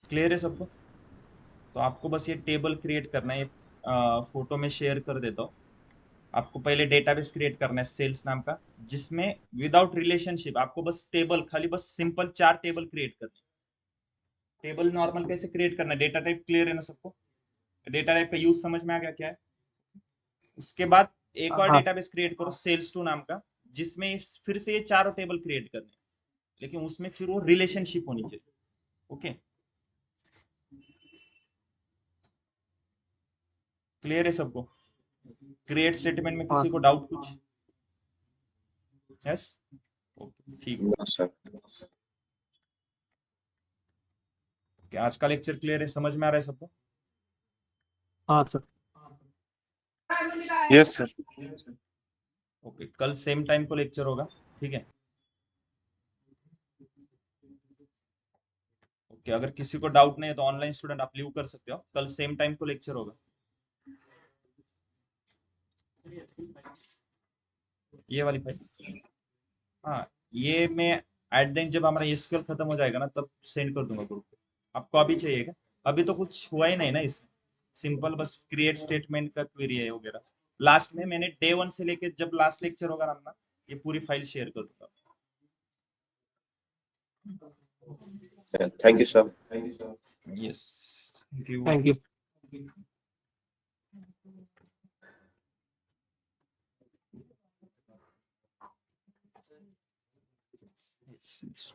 क्लियर है सबको? तो आपको बस ये टेबल क्रिएट करना है, ये फोटो में शेयर कर देता हूँ। आपको पहले डेटाबेस क्रिएट करना है सेल्स नाम का, जिसमें विदाउट रिलेशनशिप आपको बस टेबल, खाली बस सिंपल 4 टेबल क्रिएट करने। टेबल नॉर्मल कैसे क्रिएट करना है, डेटा टाइप क्लियर है ना सबको? डेटा टाइप का यूज समझ में आ गया क्या है? उसके बाद एक और
हाँ
डेटाबेस क्रिएट करो सेल्स टू नाम का, जिसमें फिर से ये चारों टेबल क्रिएट करने, लेकिन उसमें फिर वो रिलेशनशिप होनी चाहिए। ओके, क्लियर है सबको? क्रिएट स्टेटमेंट में
हाँ
किसी को डाउट कुछ? यस, ओके ठीक है।
No sir.
क्या आज का लेक्चर क्लियर है, समझ में आ रहा है सबको?
हाँ सर।
Yes sir.
ओके, कल सेम टाइम को लेक्चर होगा, ठीक है? ओके, अगर किसी को डाउट नहीं है तो ऑनलाइन स्टूडेंट आप लीव कर सकते हो, कल सेम टाइम को लेक्चर होगा। ये वाली फाइल, हाँ, ये मैं एट द एंड जब हमारा एसक्यूएल खत्म हो जाएगा ना तब सेंड कर दूंगा ग्रुप पे। आपको अभी चाहिए क्या? अभी तो कुछ हुआ ही नहीं ना इसमें, सिंपल बस क्रिएट स्टेटमेंट का क्वेरी है वगैरह। लास्ट में मैंने डे 1 से लेके जब लास्ट लेक्चर होगा ना अपना, ये पूरी फाइल शेयर कर दूंगा।
Thank you sir.
Yes, thank you.
Thank you.
Yes,